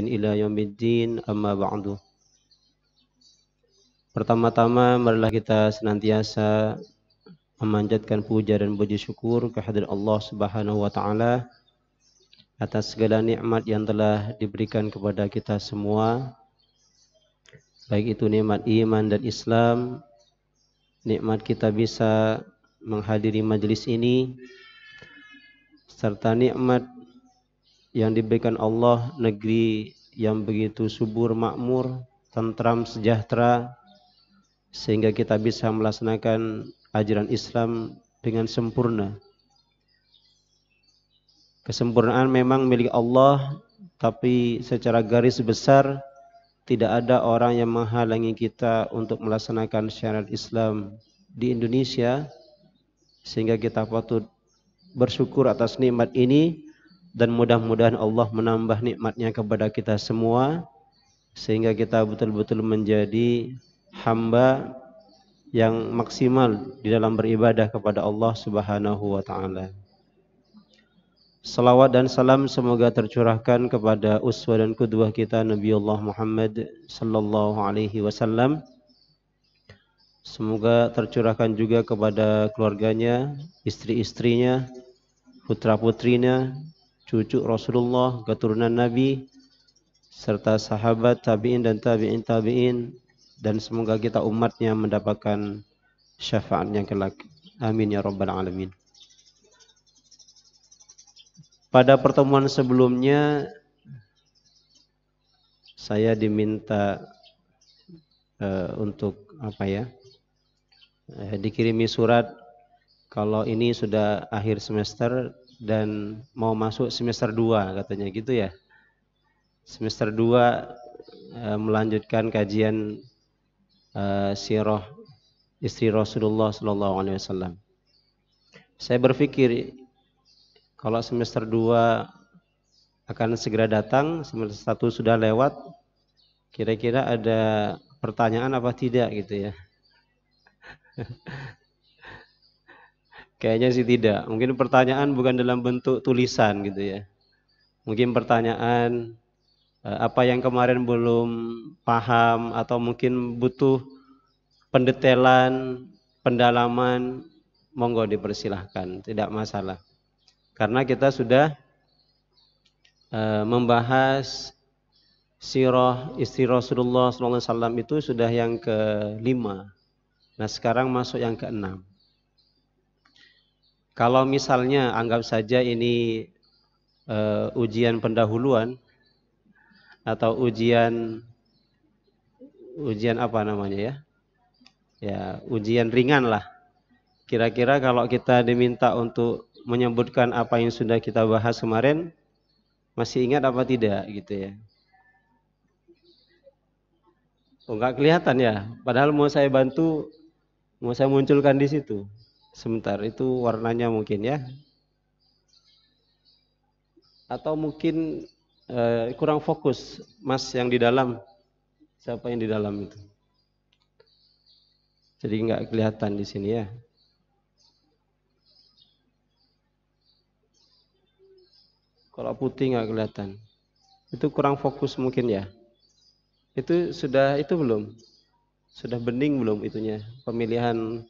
ila yaumiddin, amma ba'du. Pertama-tama marilah kita senantiasa memanjatkan puja dan puji syukur kehadirat Allah Subhanahu wa taala atas segala nikmat yang telah diberikan kepada kita semua, baik itu nikmat iman dan Islam, nikmat kita bisa menghadiri majelis ini, serta nikmat yang diberikan Allah negeri yang begitu subur, makmur, tentram, sejahtera, sehingga kita bisa melaksanakan ajaran Islam dengan sempurna. Kesempurnaan memang milik Allah, tapi secara garis besar tidak ada orang yang menghalangi kita untuk melaksanakan syariat Islam di Indonesia, sehingga kita patut bersyukur atas nikmat ini. Dan mudah-mudahan Allah menambah nikmatnya kepada kita semua, sehingga kita betul-betul menjadi hamba yang maksimal di dalam beribadah kepada Allah Subhanahu wa taala. Salawat dan salam semoga tercurahkan kepada uswah dan qudwah kita Nabi Allah Muhammad sallallahu alaihi wasallam. Semoga tercurahkan juga kepada keluarganya, istri-istrinya, putra-putrinya, cucu Rasulullah, keturunan Nabi, serta sahabat, tabi'in dan tabi'in tabi'in, dan semoga kita umatnya mendapatkan syafaatnya kelak. Amin ya rabbal alamin. Pada pertemuan sebelumnya saya diminta untuk dikirimi surat kalau ini sudah akhir semester dan mau masuk semester 2 katanya gitu ya. Semester 2 melanjutkan kajian sirah istri Rasulullah sallallahu alaihi wasallam. Saya berpikir kalau semester 2 akan segera datang, semester 1 sudah lewat, kira-kira ada pertanyaan apa tidak gitu ya. Kayaknya sih tidak. Mungkin pertanyaan bukan dalam bentuk tulisan gitu ya. Mungkin pertanyaan apa yang kemarin belum paham atau mungkin butuh pendetailan, pendalaman, monggo dipersilahkan, tidak masalah. Karena kita sudah membahas sirah istri Rasulullah SAW itu sudah yang ke-5. Nah sekarang masuk yang ke-6. Kalau misalnya anggap saja ini ujian pendahuluan atau ujian apa namanya ya? Ya, ujian ringan lah. Kira-kira kalau kita diminta untuk menyebutkan apa yang sudah kita bahas kemarin, masih ingat apa tidak gitu ya? Oh, enggak kelihatan ya. Padahal mau saya bantu, mau saya munculkan di situ. Sebentar, itu warnanya mungkin ya. Atau mungkin kurang fokus, Mas yang di dalam. Siapa yang di dalam itu? Jadi enggak kelihatan di sini ya. Kalau putih enggak kelihatan. Itu kurang fokus mungkin ya. Itu sudah itu belum? Sudah bening belum itunya? Pemilihan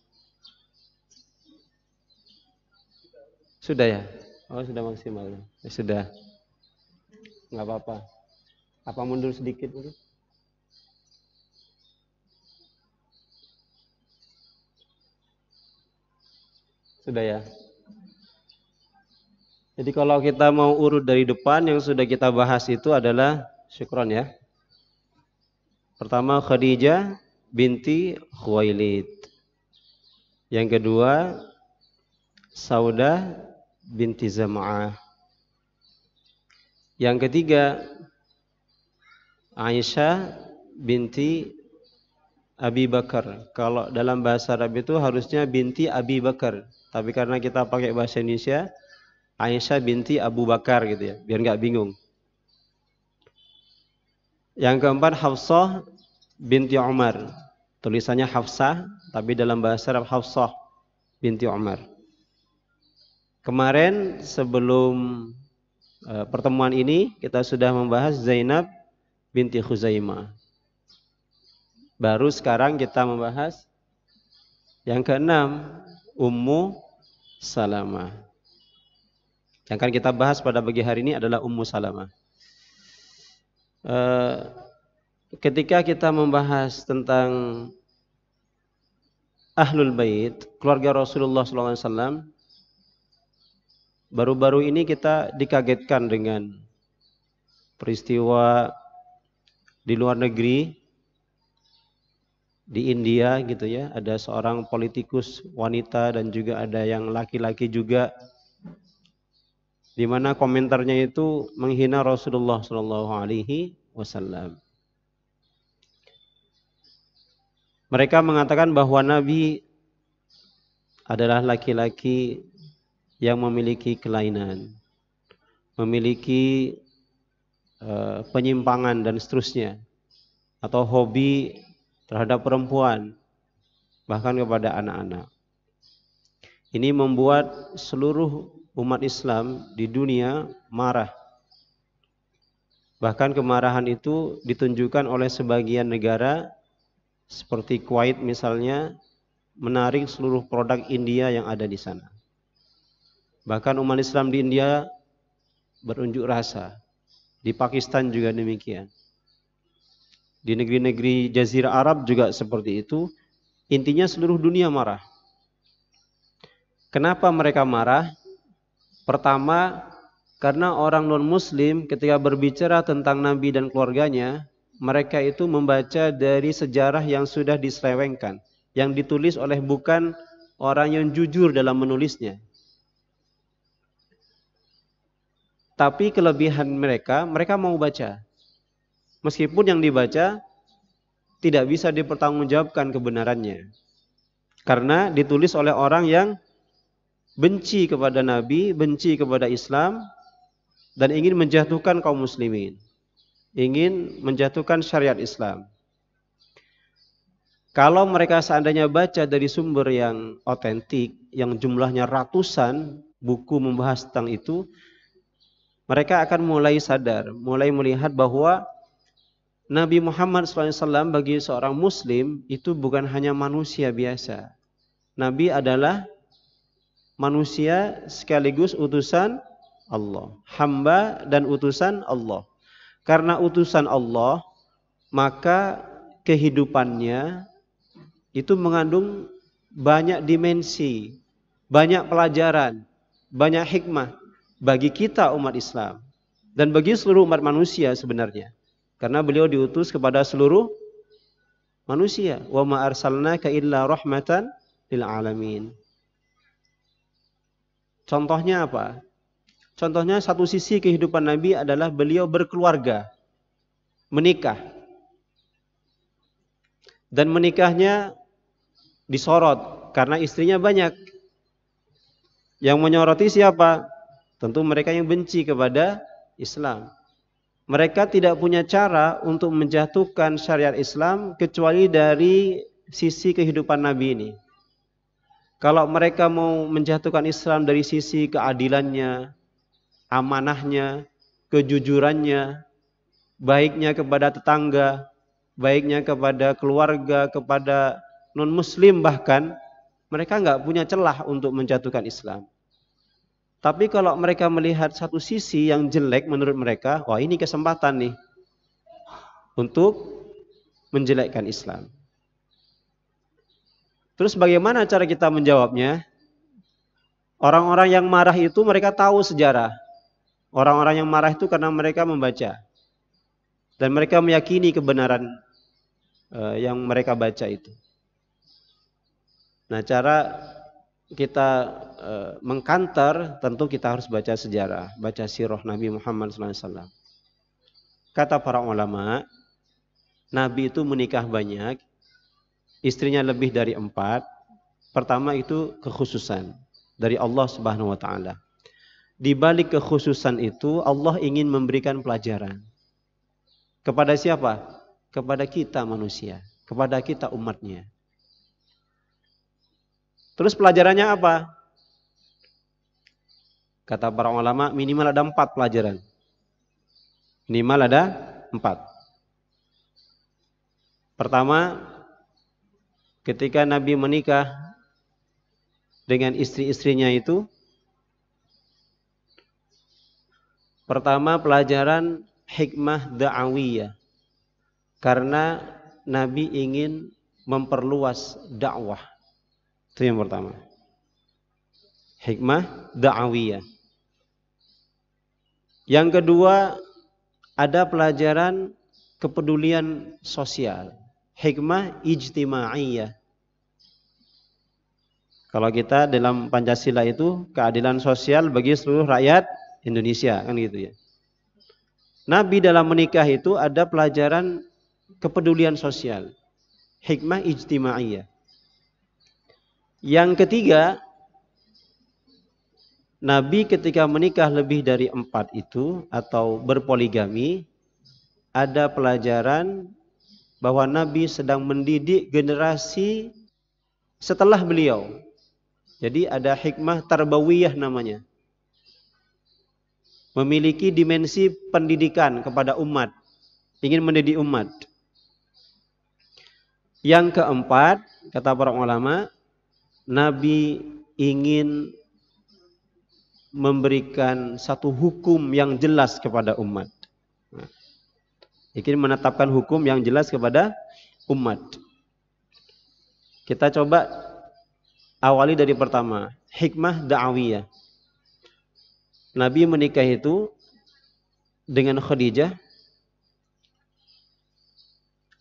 sudah ya? Oh sudah maksimal. Ya, sudah. Enggak apa-apa. Apa mundur sedikit mungkin? Sudah ya. Jadi kalau kita mau urut dari depan yang sudah kita bahas itu adalah syukron ya. Pertama Khadijah binti Khuwailid. Yang kedua Saudah binti Zam'ah. Yang ketiga Aisyah binti Abi Bakar. Kalau dalam bahasa Arab itu harusnya binti Abi Bakar. Tapi karena kita pakai bahasa Indonesia, Aisyah binti Abu Bakar gitu ya, biar nggak bingung. Yang keempat Hafsah binti Umar. Tulisannya Hafsah, tapi dalam bahasa Arab Hafsah binti Umar. Kemarin sebelum pertemuan ini kita sudah membahas Zainab binti Khuzaimah. Baru sekarang kita membahas yang keenam, Ummu Salamah. Yang akan kita bahas pada pagi hari ini adalah Ummu Salamah. Ketika kita membahas tentang Ahlul Bait, keluarga Rasulullah SAW, baru-baru ini kita dikagetkan dengan peristiwa di luar negeri, di India gitu ya, ada seorang politikus wanita dan juga ada yang laki-laki juga, di mana komentarnya itu menghina Rasulullah SAW. Mereka mengatakan bahwa Nabi adalah laki-laki yang memiliki kelainan, memiliki penyimpangan dan seterusnya, atau hobi terhadap perempuan, bahkan kepada anak-anak. Ini membuat seluruh umat Islam di dunia marah. Bahkan kemarahan itu ditunjukkan oleh sebagian negara seperti Kuwait misalnya, menarik seluruh produk India yang ada di sana. Bahkan umat Islam di India berunjuk rasa. Di Pakistan juga demikian. Di negeri-negeri Jazirah Arab juga seperti itu. Intinya seluruh dunia marah. Kenapa mereka marah? Pertama, karena orang non-muslim ketika berbicara tentang Nabi dan keluarganya, mereka itu membaca dari sejarah yang sudah diselewengkan, yang ditulis oleh bukan orang yang jujur dalam menulisnya. Tapi kelebihan mereka mau baca. Meskipun yang dibaca tidak bisa dipertanggungjawabkan kebenarannya. Karena ditulis oleh orang yang benci kepada Nabi, benci kepada Islam, dan ingin menjatuhkan kaum muslimin. Ingin menjatuhkan syariat Islam. Kalau mereka seandainya baca dari sumber yang otentik, yang jumlahnya ratusan buku membahas tentang itu, mereka akan mulai sadar, mulai melihat bahwa Nabi Muhammad SAW bagi seorang muslim itu bukan hanya manusia biasa. Nabi adalah manusia sekaligus utusan Allah. Hamba dan utusan Allah. Karena utusan Allah, maka kehidupannya itu mengandung banyak dimensi, banyak pelajaran, banyak hikmah bagi kita umat Islam dan bagi seluruh umat manusia sebenarnya. Karena beliau diutus kepada seluruh manusia. Wa ma arsalnaka illa rahmatan lil alamin. Contohnya apa? Contohnya satu sisi kehidupan Nabi adalah beliau berkeluarga, menikah. Dan menikahnya disorot karena istrinya banyak. Yang menyoroti siapa? Tentu mereka yang benci kepada Islam. Mereka tidak punya cara untuk menjatuhkan syariat Islam kecuali dari sisi kehidupan Nabi ini. Kalau mereka mau menjatuhkan Islam dari sisi keadilannya, amanahnya, kejujurannya, baiknya kepada tetangga, baiknya kepada keluarga, kepada non-muslim bahkan, mereka nggak punya celah untuk menjatuhkan Islam. Tapi kalau mereka melihat satu sisi yang jelek menurut mereka, wah ini kesempatan nih untuk menjelekkan Islam. Terus bagaimana cara kita menjawabnya? Orang-orang yang marah itu mereka tahu sejarah. Orang-orang yang marah itu karena mereka membaca. Dan mereka meyakini kebenaran yang mereka baca itu. Nah, cara kita mengkantar, tentu kita harus baca sejarah, baca sirah Nabi Muhammad SAW. Kata para ulama, Nabi itu menikah banyak, istrinya lebih dari 4. Pertama itu kekhususan dari Allah Subhanahu Wa Taala. Di balik kekhususan itu, Allah ingin memberikan pelajaran. Kepada siapa? Kepada kita manusia, kepada kita umatnya. Terus pelajarannya apa? Kata para ulama minimal ada 4 pelajaran. Minimal ada 4. Pertama, ketika Nabi menikah dengan istri-istrinya itu, pertama pelajaran hikmah da'awiyah. Karena Nabi ingin memperluas dakwah. Itu yang pertama. Hikmah da'awiyah. Yang kedua, ada pelajaran kepedulian sosial. Hikmah ijtimaiyah. Kalau kita dalam Pancasila itu keadilan sosial bagi seluruh rakyat Indonesia, kan gitu ya. Nabi dalam menikah itu ada pelajaran kepedulian sosial. Hikmah ijtimaiyah. Yang ketiga, Nabi ketika menikah lebih dari 4 itu atau berpoligami, ada pelajaran bahwa Nabi sedang mendidik generasi setelah beliau. Jadi ada hikmah tarbawiyah namanya. Memiliki dimensi pendidikan kepada umat. Ingin mendidik umat. Yang keempat, kata para ulama, Nabi ingin memberikan satu hukum yang jelas kepada umat. Ingin menetapkan hukum yang jelas kepada umat. Kita coba awali dari pertama, hikmah da'awiyah. Nabi menikah itu dengan Khadijah.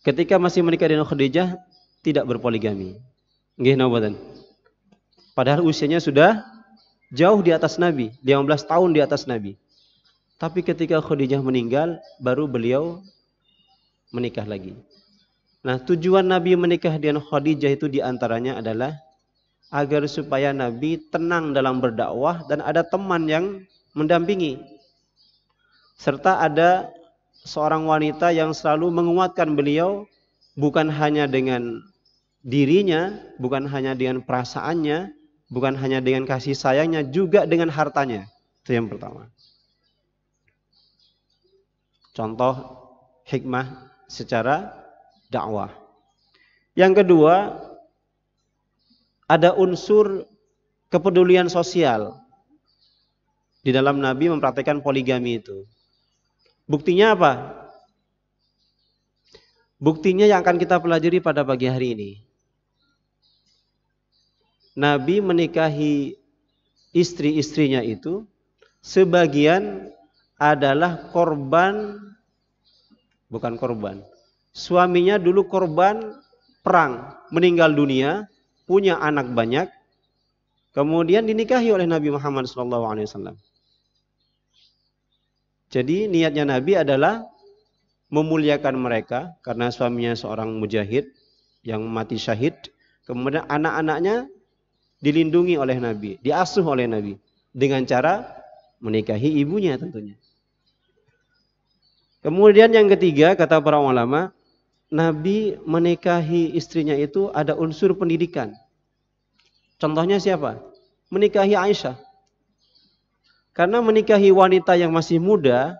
Ketika masih menikah dengan Khadijah, tidak berpoligami. Nggih nawadan. Padahal usianya sudah jauh di atas Nabi, 15 tahun di atas Nabi. Tapi ketika Khadijah meninggal, baru beliau menikah lagi. Nah, tujuan Nabi menikah dengan Khadijah itu diantaranya adalah agar supaya Nabi tenang dalam berdakwah dan ada teman yang mendampingi. Serta ada seorang wanita yang selalu menguatkan beliau, bukan hanya dengan dirinya, bukan hanya dengan perasaannya, bukan hanya dengan kasih sayangnya, juga dengan hartanya. Itu yang pertama. Contoh hikmah secara dakwah. Yang kedua, ada unsur kepedulian sosial di dalam Nabi mempraktikkan poligami itu. Buktinya apa? Buktinya yang akan kita pelajari pada pagi hari ini. Nabi menikahi istri-istrinya itu sebagian adalah korban, bukan korban. Suaminya dulu korban perang, meninggal dunia, punya anak banyak, kemudian dinikahi oleh Nabi Muhammad SAW. Jadi niatnya Nabi adalah memuliakan mereka karena suaminya seorang mujahid yang mati syahid, kemudian anak-anaknya dilindungi oleh Nabi, diasuh oleh Nabi dengan cara menikahi ibunya tentunya. Kemudian yang ketiga, kata para ulama, Nabi menikahi istrinya itu ada unsur pendidikan. Contohnya siapa? Menikahi Aisyah. Karena menikahi wanita yang masih muda,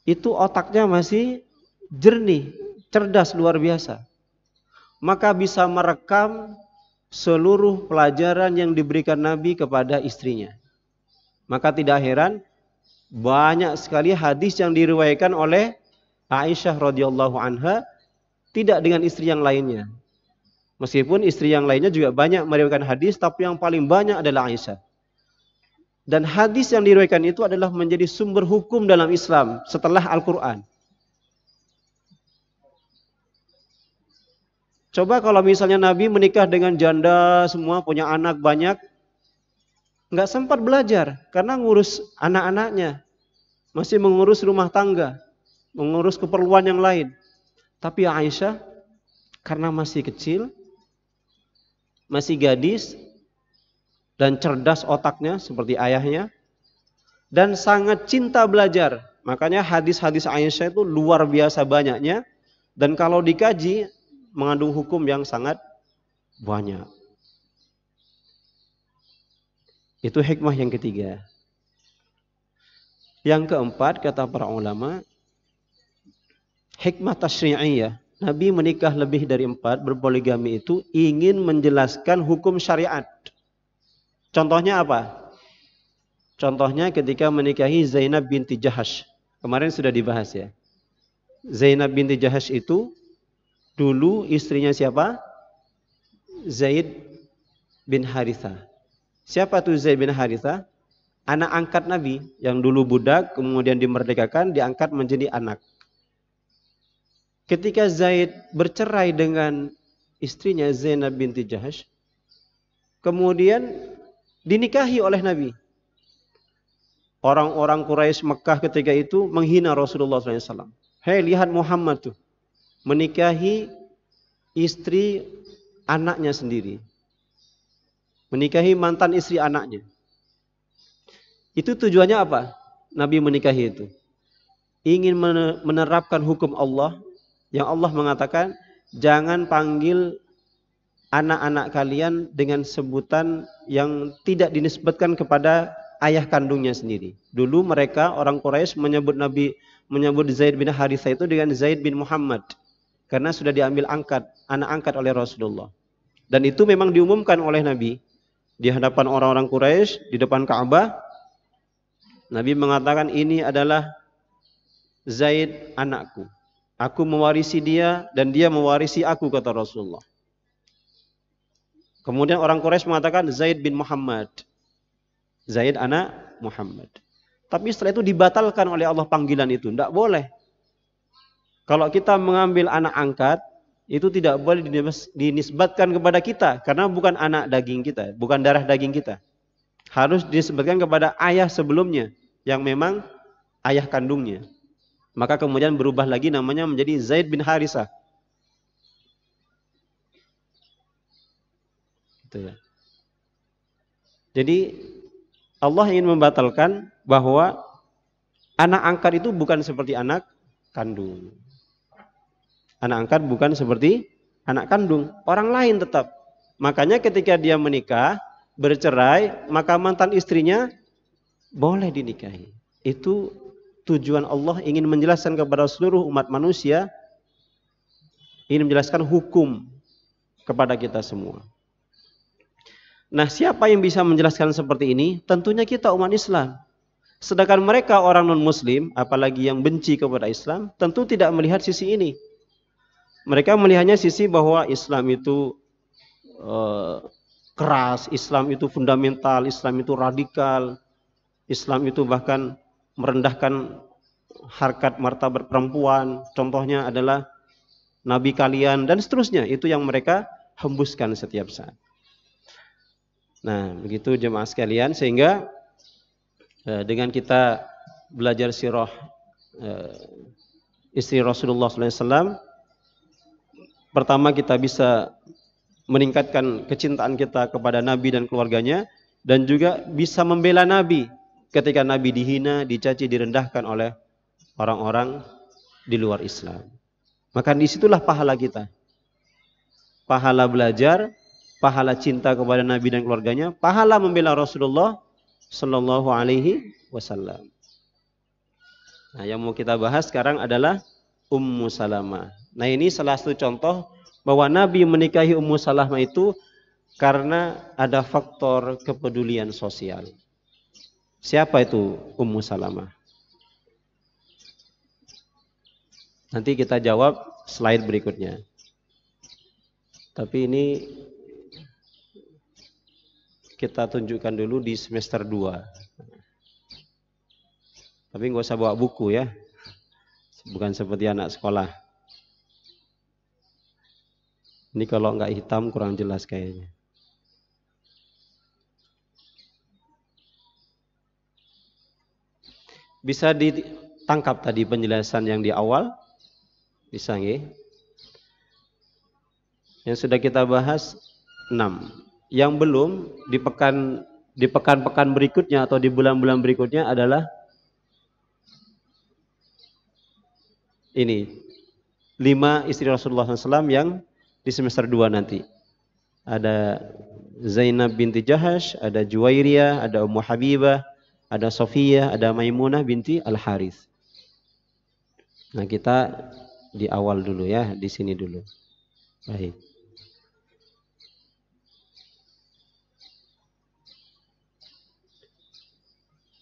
itu otaknya masih jernih, cerdas luar biasa. Maka bisa merekam seluruh pelajaran yang diberikan Nabi kepada istrinya. Maka tidak heran banyak sekali hadis yang diriwayatkan oleh Aisyah radhiyallahu anha tidak dengan istri yang lainnya. Meskipun istri yang lainnya juga banyak meriwayatkan hadis, tapi yang paling banyak adalah Aisyah. Dan hadis yang diriwayatkan itu adalah menjadi sumber hukum dalam Islam setelah Al-Quran. Coba kalau misalnya Nabi menikah dengan janda semua, punya anak banyak, nggak sempat belajar karena ngurus anak-anaknya, masih mengurus rumah tangga, mengurus keperluan yang lain. Tapi Aisyah karena masih kecil, masih gadis, dan cerdas otaknya seperti ayahnya, dan sangat cinta belajar. Makanya hadis-hadis Aisyah itu luar biasa banyaknya, dan kalau dikaji mengandung hukum yang sangat banyak. Itu hikmah yang ketiga. Yang keempat, kata para ulama, hikmah tasyri'iyah Nabi menikah lebih dari 4, berpoligami itu ingin menjelaskan hukum syariat. Contohnya apa? Contohnya ketika menikahi Zainab binti Jahash. Kemarin sudah dibahas ya. Zainab binti Jahash itu dulu istrinya siapa? Zaid bin Haritha. Siapa tuh Zaid bin Haritha? Anak angkat Nabi yang dulu budak, kemudian dimerdekakan, diangkat menjadi anak. Ketika Zaid bercerai dengan istrinya Zainab binti Jahash, kemudian dinikahi oleh Nabi. Orang-orang Quraisy Mekah ketika itu menghina Rasulullah SAW. Hei, lihat Muhammad tuh menikahi istri anaknya sendiri. Menikahi mantan istri anaknya. Itu tujuannya apa? Nabi menikahi itu. Ingin menerapkan hukum Allah. Yang Allah mengatakan, jangan panggil anak-anak kalian dengan sebutan yang tidak dinisbatkan kepada ayah kandungnya sendiri. Dulu mereka orang Quraisy menyebut Zaid bin Haritha itu dengan Zaid bin Muhammad. Karena sudah diambil anak angkat oleh Rasulullah. Dan itu memang diumumkan oleh Nabi. Di hadapan orang-orang Quraisy, di depan Ka'bah, Nabi mengatakan ini adalah Zaid anakku. Aku mewarisi dia dan dia mewarisi aku, kata Rasulullah. Kemudian orang Quraisy mengatakan Zaid bin Muhammad. Zaid anak Muhammad. Tapi setelah itu dibatalkan oleh Allah panggilan itu. Tidak boleh. Kalau kita mengambil anak angkat, itu tidak boleh dinisbatkan kepada kita. Karena bukan anak daging kita. Bukan darah daging kita. Harus dinisbatkan kepada ayah sebelumnya. Yang memang ayah kandungnya. Maka kemudian berubah lagi namanya menjadi Zaid bin Harisah. Gitu ya. Jadi Allah ingin membatalkan bahwa anak angkat itu bukan seperti anak kandung. Anak angkat bukan seperti anak kandung. Orang lain tetap. Makanya ketika dia menikah, bercerai, maka mantan istrinya boleh dinikahi. Itu tujuan Allah ingin menjelaskan kepada seluruh umat manusia, ingin menjelaskan hukum kepada kita semua. Nah, siapa yang bisa menjelaskan seperti ini? Tentunya kita umat Islam. Sedangkan mereka orang non-muslim, apalagi yang benci kepada Islam, tentu tidak melihat sisi ini. Mereka melihatnya sisi bahwa Islam itu keras, Islam itu fundamental, Islam itu radikal, Islam itu bahkan merendahkan harkat martabat perempuan. Contohnya adalah Nabi kalian dan seterusnya. Itu yang mereka hembuskan setiap saat. Nah, begitu jemaah sekalian, sehingga dengan kita belajar sirah istri Rasulullah SAW, pertama kita bisa meningkatkan kecintaan kita kepada Nabi dan keluarganya, dan juga bisa membela Nabi ketika Nabi dihina, dicaci, direndahkan oleh orang-orang di luar Islam. Maka disitulah pahala kita. Pahala belajar, pahala cinta kepada Nabi dan keluarganya, pahala membela Rasulullah Sallallahu Alaihi Wasallam. Nah, yang mau kita bahas sekarang adalah Ummu Salamah. Nah, ini salah satu contoh bahwa Nabi menikahi Ummu Salamah itu karena ada faktor kepedulian sosial. Siapa itu Ummu Salamah? Nanti kita jawab slide berikutnya. Tapi ini kita tunjukkan dulu di semester 2. Tapi nggak usah bawa buku ya. Bukan seperti anak sekolah. Ini kalau nggak hitam kurang jelas kayaknya. Bisa ditangkap tadi penjelasan yang di awal? Bisa nggih? Yang sudah kita bahas 6. Yang belum di pekan-pekan berikutnya atau di bulan-bulan berikutnya adalah ini 5 istri Rasulullah SAW yang di semester 2 nanti. Ada Zainab binti Jahash, ada Juwairiyah, ada Ummu Habibah, ada Sofiyah, ada Maimunah binti Al-Harith. Nah, kita di awal dulu ya, di sini dulu. Baik.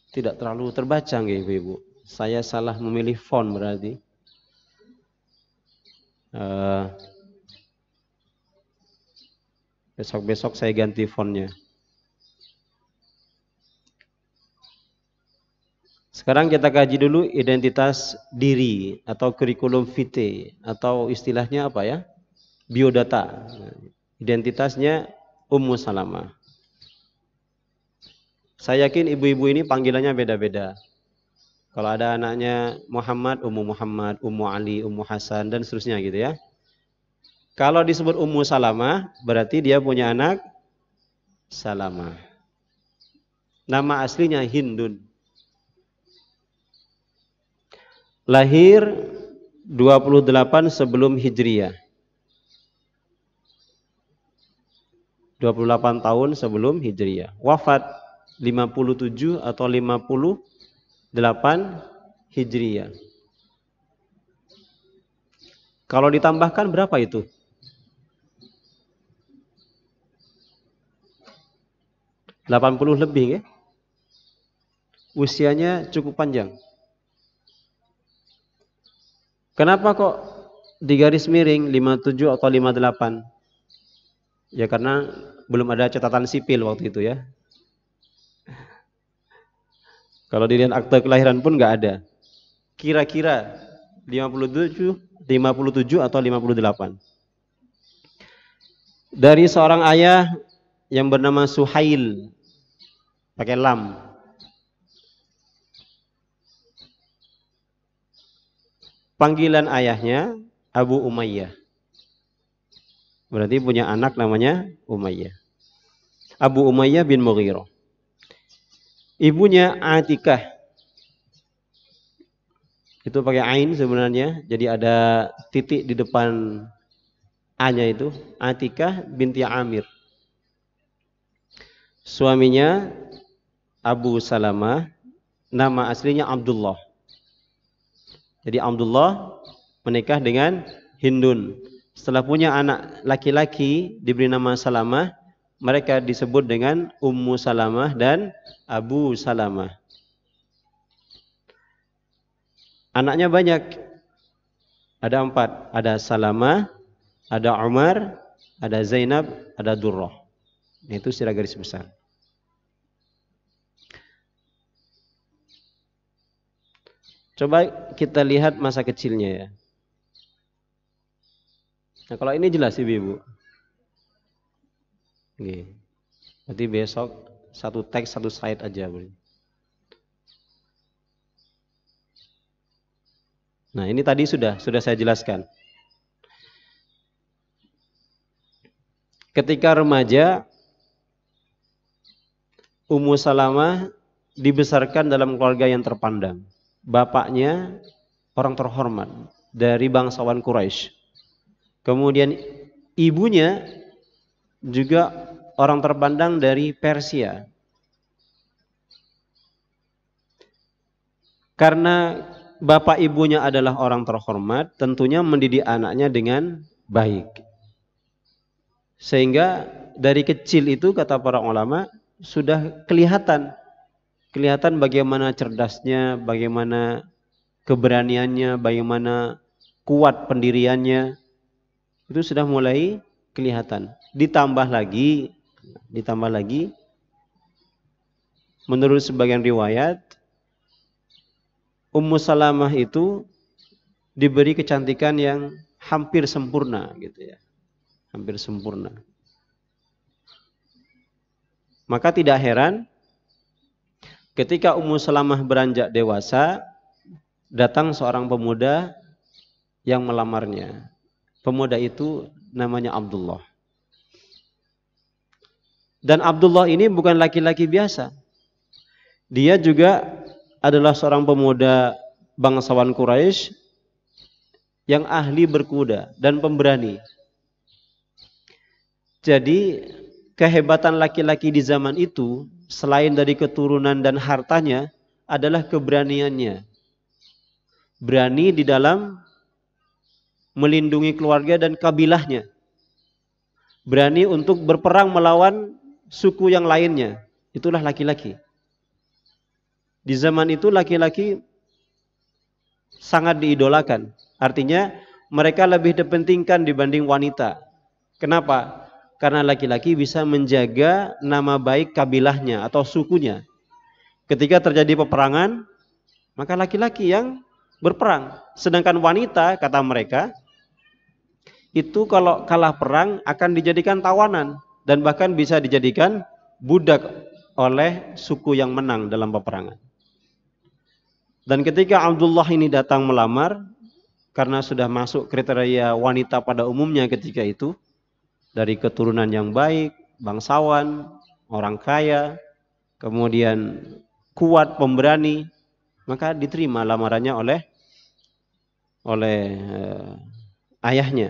Tidak terlalu terbaca nggih Ibu-ibu. Saya salah memilih font berarti. Besok-besok saya ganti fontnya. Sekarang kita kaji dulu identitas diri atau kurikulum vitae atau istilahnya apa ya? Biodata. Identitasnya Ummu Salamah. Saya yakin ibu-ibu ini panggilannya beda-beda. Kalau ada anaknya Muhammad, Ummu Ali, Ummu Hasan dan seterusnya gitu ya. Kalau disebut Ummu Salamah berarti dia punya anak Salamah. Nama aslinya Hindun. Lahir 28 sebelum Hijriah. 28 tahun sebelum Hijriah. Wafat 57 atau 58 Hijriah. Kalau ditambahkan berapa itu? 80 lebih ya? Usianya cukup panjang. Kenapa kok di garis miring 57 atau 58? Ya karena belum ada catatan sipil waktu itu ya. Kalau dilihat akte kelahiran pun nggak ada. Kira-kira 57 atau 58. Dari seorang ayah yang bernama Suhail, pakai lam. Panggilan ayahnya Abu Umayyah. Berarti punya anak namanya Umayyah. Abu Umayyah bin Mughirah. Ibunya Atikah. Itu pakai ain sebenarnya. Jadi ada titik di depan A-nya itu. Atikah binti Amir. Suaminya Abu Salamah. Nama aslinya Abdullah. Jadi Abdullah menikah dengan Hindun. Setelah punya anak laki-laki diberi nama Salamah, mereka disebut dengan Ummu Salamah dan Abu Salamah. Anaknya banyak. Ada 4. Ada Salamah, ada Umar, ada Zainab, ada Durrah. Itu secara garis besar. Coba kita lihat masa kecilnya ya. Nah kalau ini jelas ibu-ibu. Oke. Nanti besok satu teks satu slide aja. Nah ini tadi sudah saya jelaskan. Ketika remaja, Ummu Salamah dibesarkan dalam keluarga yang terpandang. Bapaknya orang terhormat dari bangsawan Quraisy. Kemudian ibunya juga orang terpandang dari Persia. Karena bapak ibunya adalah orang terhormat, tentunya mendidik anaknya dengan baik. Sehingga dari kecil itu kata para ulama sudah kelihatan bagaimana cerdasnya, bagaimana keberaniannya, bagaimana kuat pendiriannya. Itu sudah mulai kelihatan. Ditambah lagi menurut sebagian riwayat Ummu Salamah itu diberi kecantikan yang hampir sempurna gitu ya. Hampir sempurna. Maka tidak heran ketika Ummu Salamah beranjak dewasa, datang seorang pemuda yang melamarnya. Pemuda itu namanya Abdullah. Dan Abdullah ini bukan laki-laki biasa. Dia juga adalah seorang pemuda bangsawan Quraisy yang ahli berkuda dan pemberani. Jadi kehebatan laki-laki di zaman itu selain dari keturunan dan hartanya adalah keberaniannya. Berani di dalam melindungi keluarga dan kabilahnya. Berani untuk berperang melawan suku yang lainnya. Itulah laki-laki. Di zaman itu laki-laki sangat diidolakan. Artinya mereka lebih dipentingkan dibanding wanita. Kenapa? Karena laki-laki bisa menjaga nama baik kabilahnya atau sukunya. Ketika terjadi peperangan, maka laki-laki yang berperang. Sedangkan wanita, kata mereka, itu kalau kalah perang akan dijadikan tawanan dan bahkan bisa dijadikan budak oleh suku yang menang dalam peperangan. Dan ketika Abdullah ini datang melamar, karena sudah masuk kriteria wanita pada umumnya ketika itu, dari keturunan yang baik, bangsawan, orang kaya, kemudian kuat, pemberani, maka diterima lamarannya oleh ayahnya.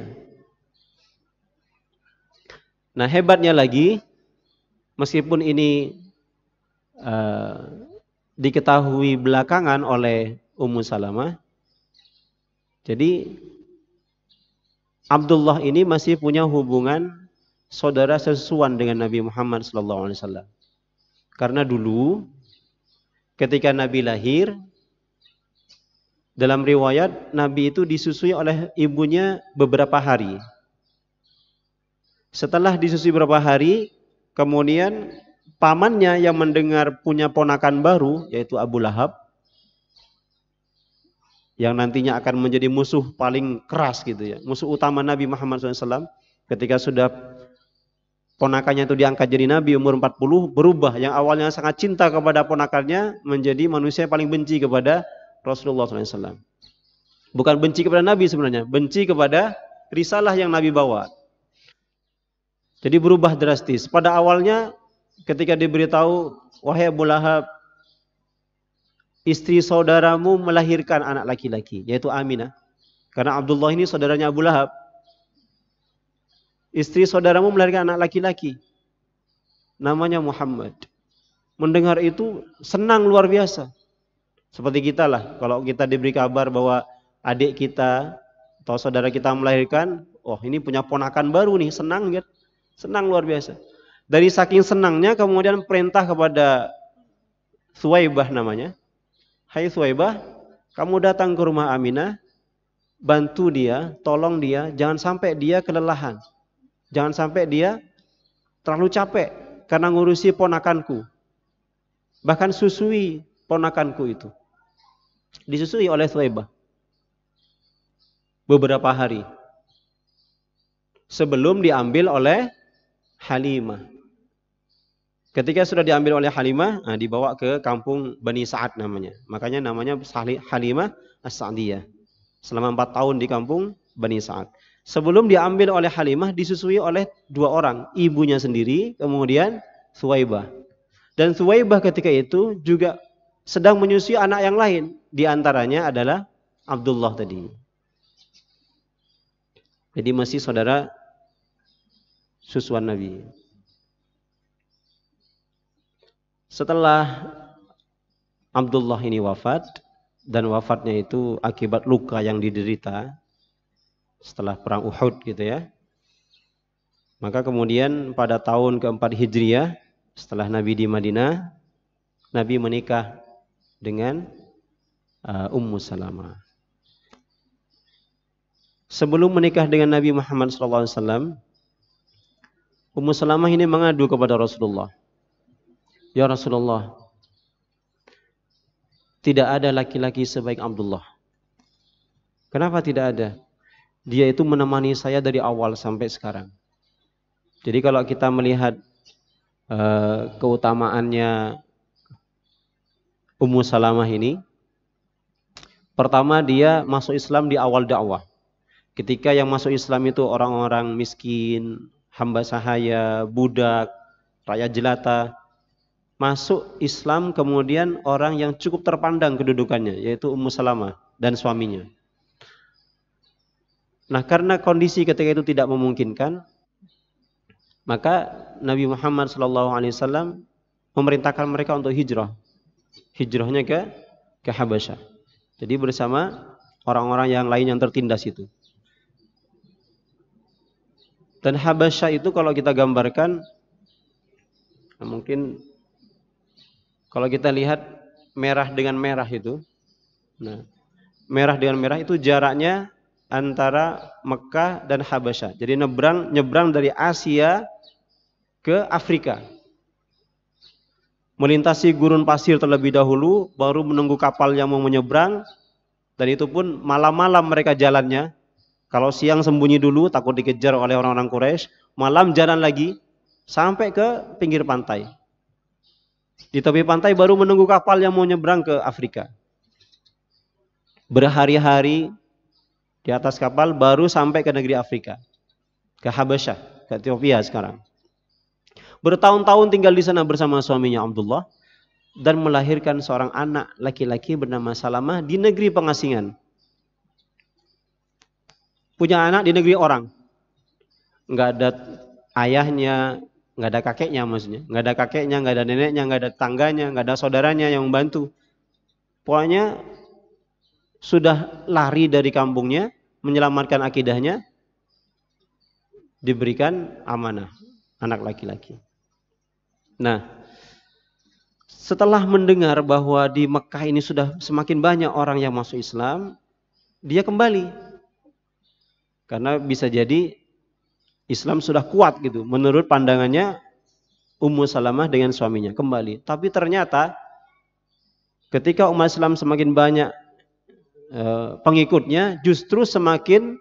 Nah, hebatnya lagi, meskipun ini diketahui belakangan oleh Ummu Salamah, jadi Abdullah ini masih punya hubungan saudara sesusuan dengan Nabi Muhammad SAW. Karena dulu ketika Nabi lahir, dalam riwayat Nabi itu disusui oleh ibunya beberapa hari. Setelah disusui beberapa hari, kemudian pamannya yang mendengar punya ponakan baru, yaitu Abu Lahab, yang nantinya akan menjadi musuh paling keras gitu ya, musuh utama Nabi Muhammad SAW, ketika sudah ponakannya itu diangkat jadi Nabi umur 40, berubah, yang awalnya sangat cinta kepada ponakannya menjadi manusia yang paling benci kepada Rasulullah SAW. Bukan benci kepada Nabi sebenarnya, benci kepada risalah yang Nabi bawa. Jadi berubah drastis. Pada awalnya ketika diberitahu, wahai Abu Lahab, istri saudaramu melahirkan anak laki-laki, yaitu Aminah. Karena Abdullah ini saudaranya Abu Lahab. Istri saudaramu melahirkan anak laki-laki, namanya Muhammad. Mendengar itu senang luar biasa. Seperti kita lah, kalau kita diberi kabar bahwa adik kita atau saudara kita melahirkan, oh ini punya ponakan baru nih, senang kan? Senang luar biasa. Dari saking senangnya kemudian perintah kepada Thuwaibah namanya. Hai Thuwaibah, kamu datang ke rumah Aminah, bantu dia, tolong dia, jangan sampai dia kelelahan. Jangan sampai dia terlalu capek karena ngurusi ponakanku. Bahkan susui ponakanku itu. Disusui oleh Thuwaibah beberapa hari sebelum diambil oleh Halimah. Ketika sudah diambil oleh Halimah, dibawa ke kampung Bani Sa'ad namanya. Makanya namanya Halimah As-Sa'diyah. Selama 4 tahun di kampung Bani Sa'ad. Sebelum diambil oleh Halimah, disusui oleh 2 orang. Ibunya sendiri, kemudian Thuwaibah. Dan Thuwaibah ketika itu juga sedang menyusui anak yang lain. Di antaranya adalah Abdullah tadi. Jadi masih saudara susuan Nabi. Setelah Abdullah ini wafat, dan wafatnya itu akibat luka yang diderita setelah perang Uhud gitu ya. Maka kemudian pada tahun keempat Hijriah, setelah Nabi di Madinah, Nabi menikah dengan Ummu Salamah. Sebelum menikah dengan Nabi Muhammad SAW, Ummu Salamah ini mengadu kepada Rasulullah. Ya Rasulullah, tidak ada laki-laki sebaik Abdullah. Kenapa tidak ada? Dia itu menemani saya dari awal sampai sekarang. Jadi kalau kita melihat keutamaannya Ummu Salamah ini, pertama dia masuk Islam di awal dakwah. Ketika yang masuk Islam itu orang-orang miskin, hamba sahaya, budak, rakyat jelata. Masuk Islam kemudian orang yang cukup terpandang kedudukannya, yaitu Ummu Salamah dan suaminya. Nah, karena kondisi ketika itu tidak memungkinkan, maka Nabi Muhammad SAW memerintahkan mereka untuk hijrah. Hijrahnya ke Habasyah. Jadi bersama orang-orang yang lain yang tertindas itu. Dan Habasyah itu kalau kita gambarkan, mungkin kalau kita lihat merah dengan merah itu, nah, merah dengan merah itu jaraknya antara Mekah dan Habasyah. Jadi nyebrang dari Asia ke Afrika. Melintasi gurun pasir terlebih dahulu, baru menunggu kapal yang mau menyeberang, dan itu pun malam-malam mereka jalannya. Kalau siang sembunyi dulu, takut dikejar oleh orang-orang Quraisy, malam jalan lagi, sampai ke pinggir pantai. Di tepi pantai baru menunggu kapal yang mau nyebrang ke Afrika. Berhari-hari di atas kapal, baru sampai ke negeri Afrika. Ke Habasyah, ke Ethiopia sekarang. Bertahun-tahun tinggal di sana bersama suaminya Abdullah, dan melahirkan seorang anak laki-laki bernama Salamah di negeri pengasingan. Punya anak di negeri orang. Nggak ada ayahnya, nggak ada kakeknya maksudnya. Nggak ada kakeknya, nggak ada neneknya, nggak ada tangganya, nggak ada saudaranya yang membantu. Pokoknya sudah lari dari kampungnya, menyelamatkan akidahnya, diberikan amanah anak laki-laki. Nah, setelah mendengar bahwa di Mekah ini sudah semakin banyak orang yang masuk Islam, dia kembali. Karena bisa jadi Islam sudah kuat gitu, menurut pandangannya Ummu Salamah dengan suaminya, kembali. Tapi ternyata ketika umat Islam semakin banyak pengikutnya, justru semakin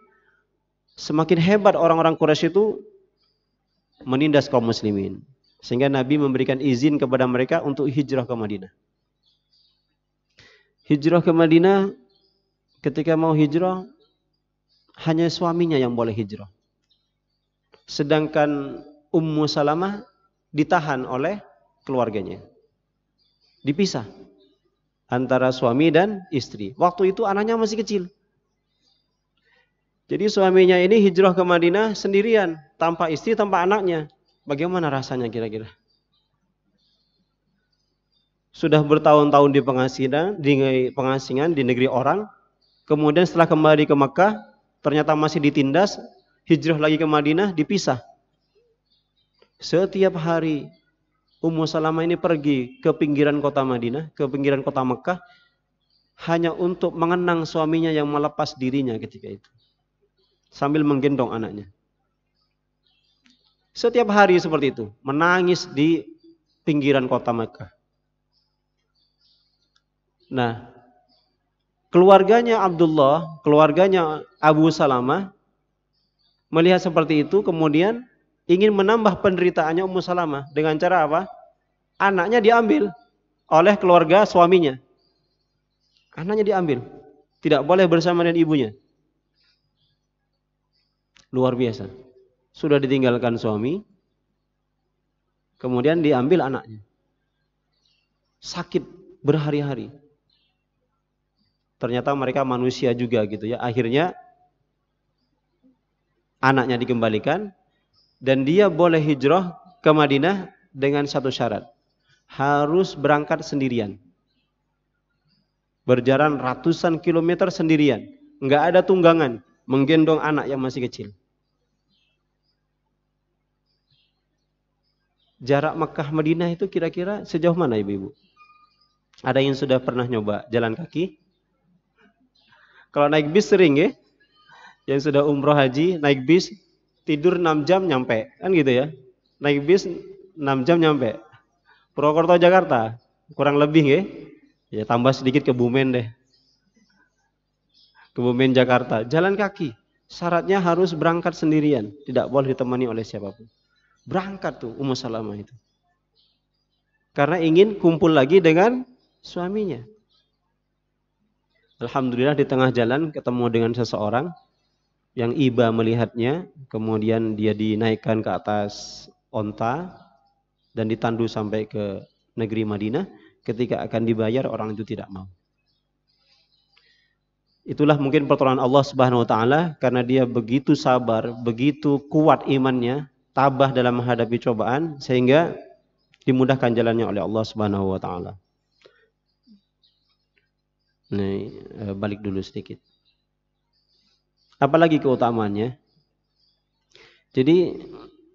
hebat orang-orang Quraisy itu menindas kaum muslimin. Sehingga Nabi memberikan izin kepada mereka untuk hijrah ke Madinah. Hijrah ke Madinah, ketika mau hijrah, hanya suaminya yang boleh hijrah. Sedangkan Ummu Salamah ditahan oleh keluarganya. Dipisah antara suami dan istri. Waktu itu anaknya masih kecil. Jadi suaminya ini hijrah ke Madinah sendirian, tanpa istri, tanpa anaknya. Bagaimana rasanya kira-kira? Sudah bertahun-tahun di pengasingan di negeri orang, kemudian setelah kembali ke Makkah, ternyata masih ditindas, hijrah lagi ke Madinah, dipisah. Setiap hari Ummu Salamah ini pergi ke pinggiran kota Madinah, ke pinggiran kota Makkah, hanya untuk mengenang suaminya yang melepas dirinya ketika itu, sambil menggendong anaknya. Setiap hari seperti itu, menangis di pinggiran kota Makkah. Nah, keluarganya Abdullah, keluarganya Abu Salamah, melihat seperti itu, kemudian ingin menambah penderitaannya Ummu Salamah. Dengan cara apa? Anaknya diambil oleh keluarga suaminya. Anaknya diambil. Tidak boleh bersama dengan ibunya. Luar biasa. Sudah ditinggalkan suami, kemudian diambil anaknya. Sakit berhari-hari. Ternyata mereka manusia juga gitu ya. Akhirnya anaknya dikembalikan dan dia boleh hijrah ke Madinah dengan satu syarat. Harus berangkat sendirian. Berjalan ratusan kilometer sendirian. Enggak ada tunggangan. Menggendong anak yang masih kecil. Jarak Makkah Madinah itu kira-kira sejauh mana ibu-ibu? Ada yang sudah pernah nyoba jalan kaki? Kalau naik bis sering ya? Yang sudah umroh haji, naik bis, tidur 6 jam nyampe. Kan gitu ya? Naik bis 6 jam nyampe. Purwokerto Jakarta, kurang lebih ya? Ya tambah sedikit Kebumen deh. Kebumen Jakarta, jalan kaki. Syaratnya harus berangkat sendirian. Tidak boleh ditemani oleh siapapun. Berangkat tuh Ummu Salamah itu. Karena ingin kumpul lagi dengan suaminya. Alhamdulillah di tengah jalan ketemu dengan seseorang yang iba melihatnya. Kemudian dia dinaikkan ke atas onta dan ditandu sampai ke negeri Madinah. Ketika akan dibayar orang itu tidak mau. Itulah mungkin pertolongan Allah Subhanahu wa taala karena dia begitu sabar, begitu kuat imannya, tabah dalam menghadapi cobaan sehingga dimudahkan jalannya oleh Allah Subhanahu wa taala. Nih, balik dulu sedikit. Apalagi keutamaannya? Jadi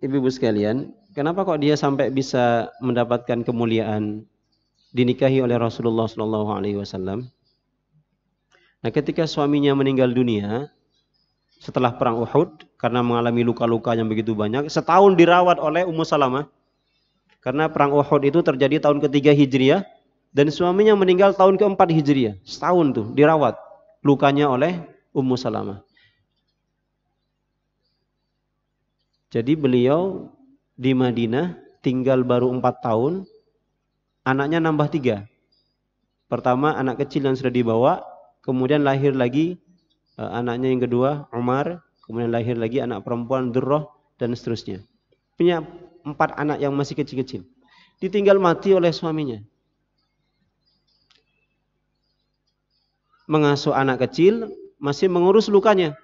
ibu-ibu sekalian, kenapa kok dia sampai bisa mendapatkan kemuliaan dinikahi oleh Rasulullah SAW? Nah, ketika suaminya meninggal dunia setelah perang Uhud karena mengalami luka-luka yang begitu banyak, setahun dirawat oleh Ummu Salamah. Karena perang Uhud itu terjadi tahun ketiga Hijriah dan suaminya meninggal tahun keempat Hijriah. Setahun tuh dirawat lukanya oleh Ummu Salamah. Jadi beliau di Madinah tinggal baru 4 tahun, anaknya nambah 3. Pertama anak kecil yang sudah dibawa, kemudian lahir lagi anaknya yang kedua Umar, kemudian lahir lagi anak perempuan Durrah dan seterusnya. Punya 4 anak yang masih kecil-kecil. Ditinggal mati oleh suaminya. Mengasuh anak kecil, masih mengurus lukanya.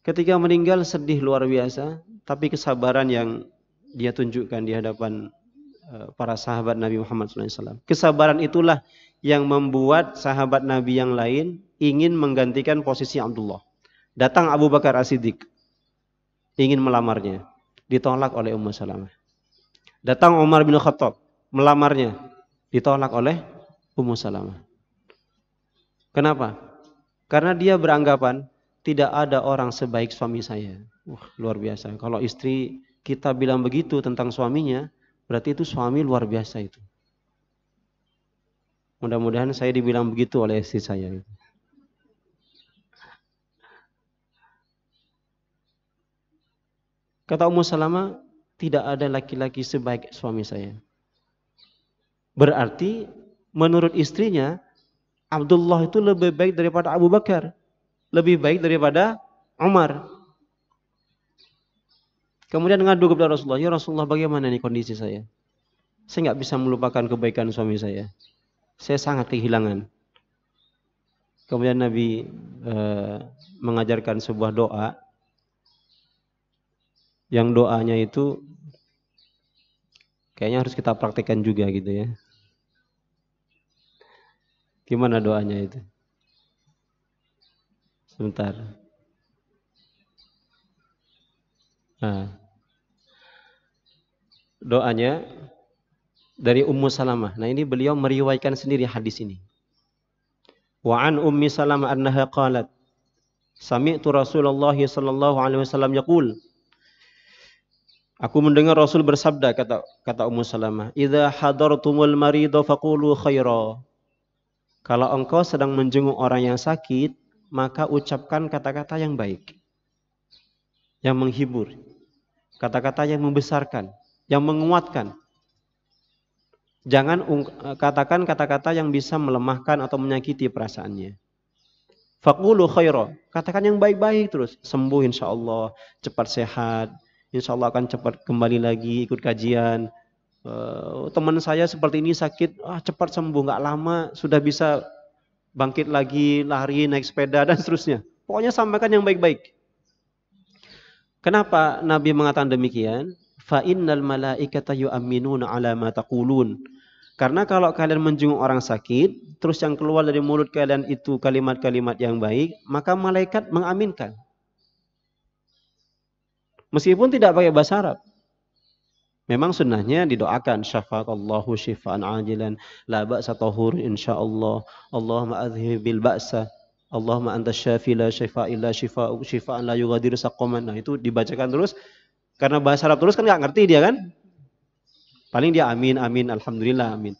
Ketika meninggal sedih luar biasa, tapi kesabaran yang dia tunjukkan di hadapan para sahabat Nabi Muhammad SAW. Kesabaran itulah yang membuat sahabat Nabi yang lain ingin menggantikan posisi Abdullah. Datang Abu Bakar As-Siddiq, ingin melamarnya, ditolak oleh Ummu Salamah. Datang Umar bin Khattab, melamarnya, ditolak oleh Ummu Salamah. Kenapa? Karena dia beranggapan tidak ada orang sebaik suami saya. Luar biasa. Kalau istri kita bilang begitu tentang suaminya, berarti itu suami luar biasa itu. Mudah-mudahan saya dibilang begitu oleh istri saya. Kata Ummu Salamah, tidak ada laki-laki sebaik suami saya. Berarti menurut istrinya, Abdullah itu lebih baik daripada Abu Bakar. Lebih baik daripada Umar. Kemudian ngadu kepada Rasulullah, ya Rasulullah bagaimana nih kondisi saya? Saya nggak bisa melupakan kebaikan suami saya. Saya sangat kehilangan. Kemudian Nabi mengajarkan sebuah doa. Yang doanya itu kayaknya harus kita praktekkan juga gitu ya. Gimana doanya itu? Sebentar. Nah, doanya dari Ummu Salamah. Nah, ini beliau meriwayatkan sendiri hadis ini. Wa an Ummi Salamah annaha qalat sami'tu Rasulullah sallallahu alaihi wasallam yaqul. Aku mendengar Rasul bersabda, kata Ummu Salamah, "Idza hadartumul marida faqulu khaira." Kalau engkau sedang menjenguk orang yang sakit, maka ucapkan kata-kata yang baik. Yang menghibur. Kata-kata yang membesarkan, yang menguatkan. Jangan katakan kata-kata yang bisa melemahkan atau menyakiti perasaannya. Faqulu khaira. Katakan yang baik-baik terus. Sembuh insyaallah, cepat sehat. Insyaallah akan cepat kembali lagi ikut kajian. Teman saya seperti ini sakit, cepat sembuh, nggak lama sudah bisa bangkit lagi, lari, naik sepeda dan seterusnya. Pokoknya sampaikan yang baik-baik. Kenapa Nabi mengatakan demikian? Fa innal malaikata yu'minuna 'ala ma taqulun. Karena kalau kalian menjenguk orang sakit, terus yang keluar dari mulut kalian itu kalimat-kalimat yang baik, maka malaikat mengaminkan. Meskipun tidak pakai bahasa Arab. Memang sunnahnya didoakan syafaqallahu syifaan ajilan la ba'sa tahur insyaallah. Allahumma adhhibil ba'sa. Allahumma antas syafi la syifaa illa syifaan la yughadiru saqaman. Nah, itu dibacakan terus karena bahasa Arab terus kan enggak ngerti dia kan? Paling dia amin amin alhamdulillah amin.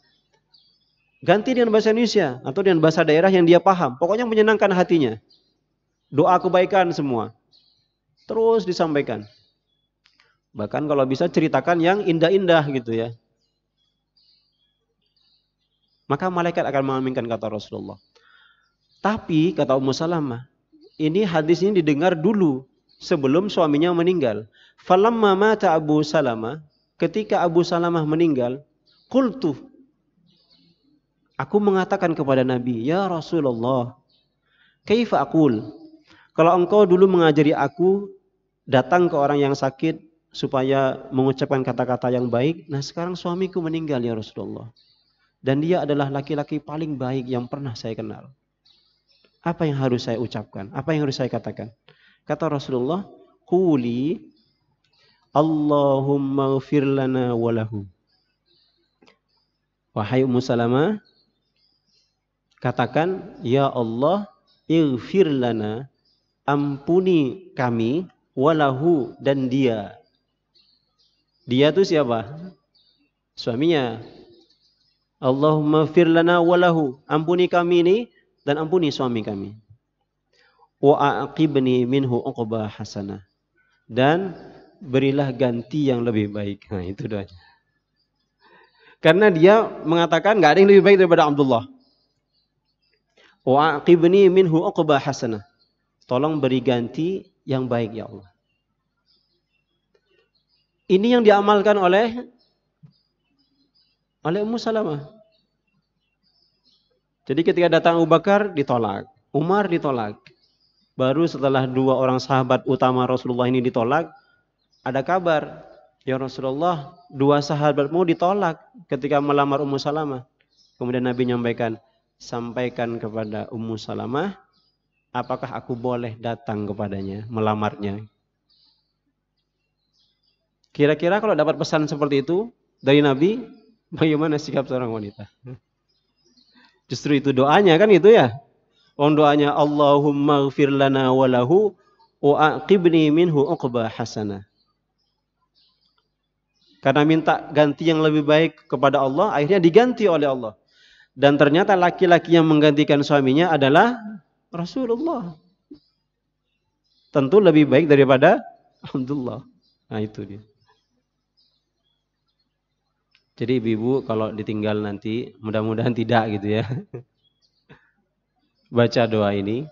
Ganti dengan bahasa Indonesia atau dengan bahasa daerah yang dia paham. Pokoknya menyenangkan hatinya. Doa kebaikan semua. Terus disampaikan. Bahkan kalau bisa ceritakan yang indah-indah gitu ya. Maka malaikat akan mengaminkan kata Rasulullah. Tapi kata Ummu Salamah, ini hadis ini didengar dulu sebelum suaminya meninggal. Falamma mata Abu Salamah, ketika Abu Salamah meninggal, qultu, aku mengatakan kepada Nabi, ya Rasulullah, kaifa aqul? Kalau engkau dulu mengajari aku datang ke orang yang sakit supaya mengucapkan kata-kata yang baik. Nah sekarang suamiku meninggal ya Rasulullah. Dan dia adalah laki-laki paling baik yang pernah saya kenal. Apa yang harus saya ucapkan? Apa yang harus saya katakan? Kata Rasulullah, quli Allahumma ighfir lana wa lahu. Wahai Ummu Salamah, katakan, ya Allah, ighfir lana, ampuni kami, walahu, dan dia. Dia itu siapa? Suaminya. Allahumma ighfir lana walahu, ampuni kami ini dan ampuni suami kami. Wa aqibni minhu uqba hasanah, dan berilah ganti yang lebih baik. Nah, itu doanya. Karena dia mengatakan nggak ada yang lebih baik daripada Abdullah. Wa aqibni minhu uqba hasanah. Tolong beri ganti yang baik ya Allah. Ini yang diamalkan oleh Ummu Salamah. Jadi ketika datang Abu Bakar ditolak, Umar ditolak. Baru setelah 2 orang sahabat utama Rasulullah ini ditolak, ada kabar, ya Rasulullah, 2 sahabatmu ditolak ketika melamar Ummu Salamah. Kemudian Nabi menyampaikan, sampaikan kepada Ummu Salamah, apakah aku boleh datang kepadanya, melamarnya? Kira-kira kalau dapat pesan seperti itu dari Nabi, bagaimana sikap seorang wanita? Justru itu doanya kan itu ya. Doanya Allahumma ighfir lana wa lahu wa aqibni minhu uqba hasanah. Karena minta ganti yang lebih baik kepada Allah, akhirnya diganti oleh Allah. Dan ternyata laki-laki yang menggantikan suaminya adalah Rasulullah. Tentu lebih baik daripada Abdullah. Nah itu dia. Jadi ibu-ibu kalau ditinggal nanti, mudah-mudahan tidak gitu ya. Baca doa ini.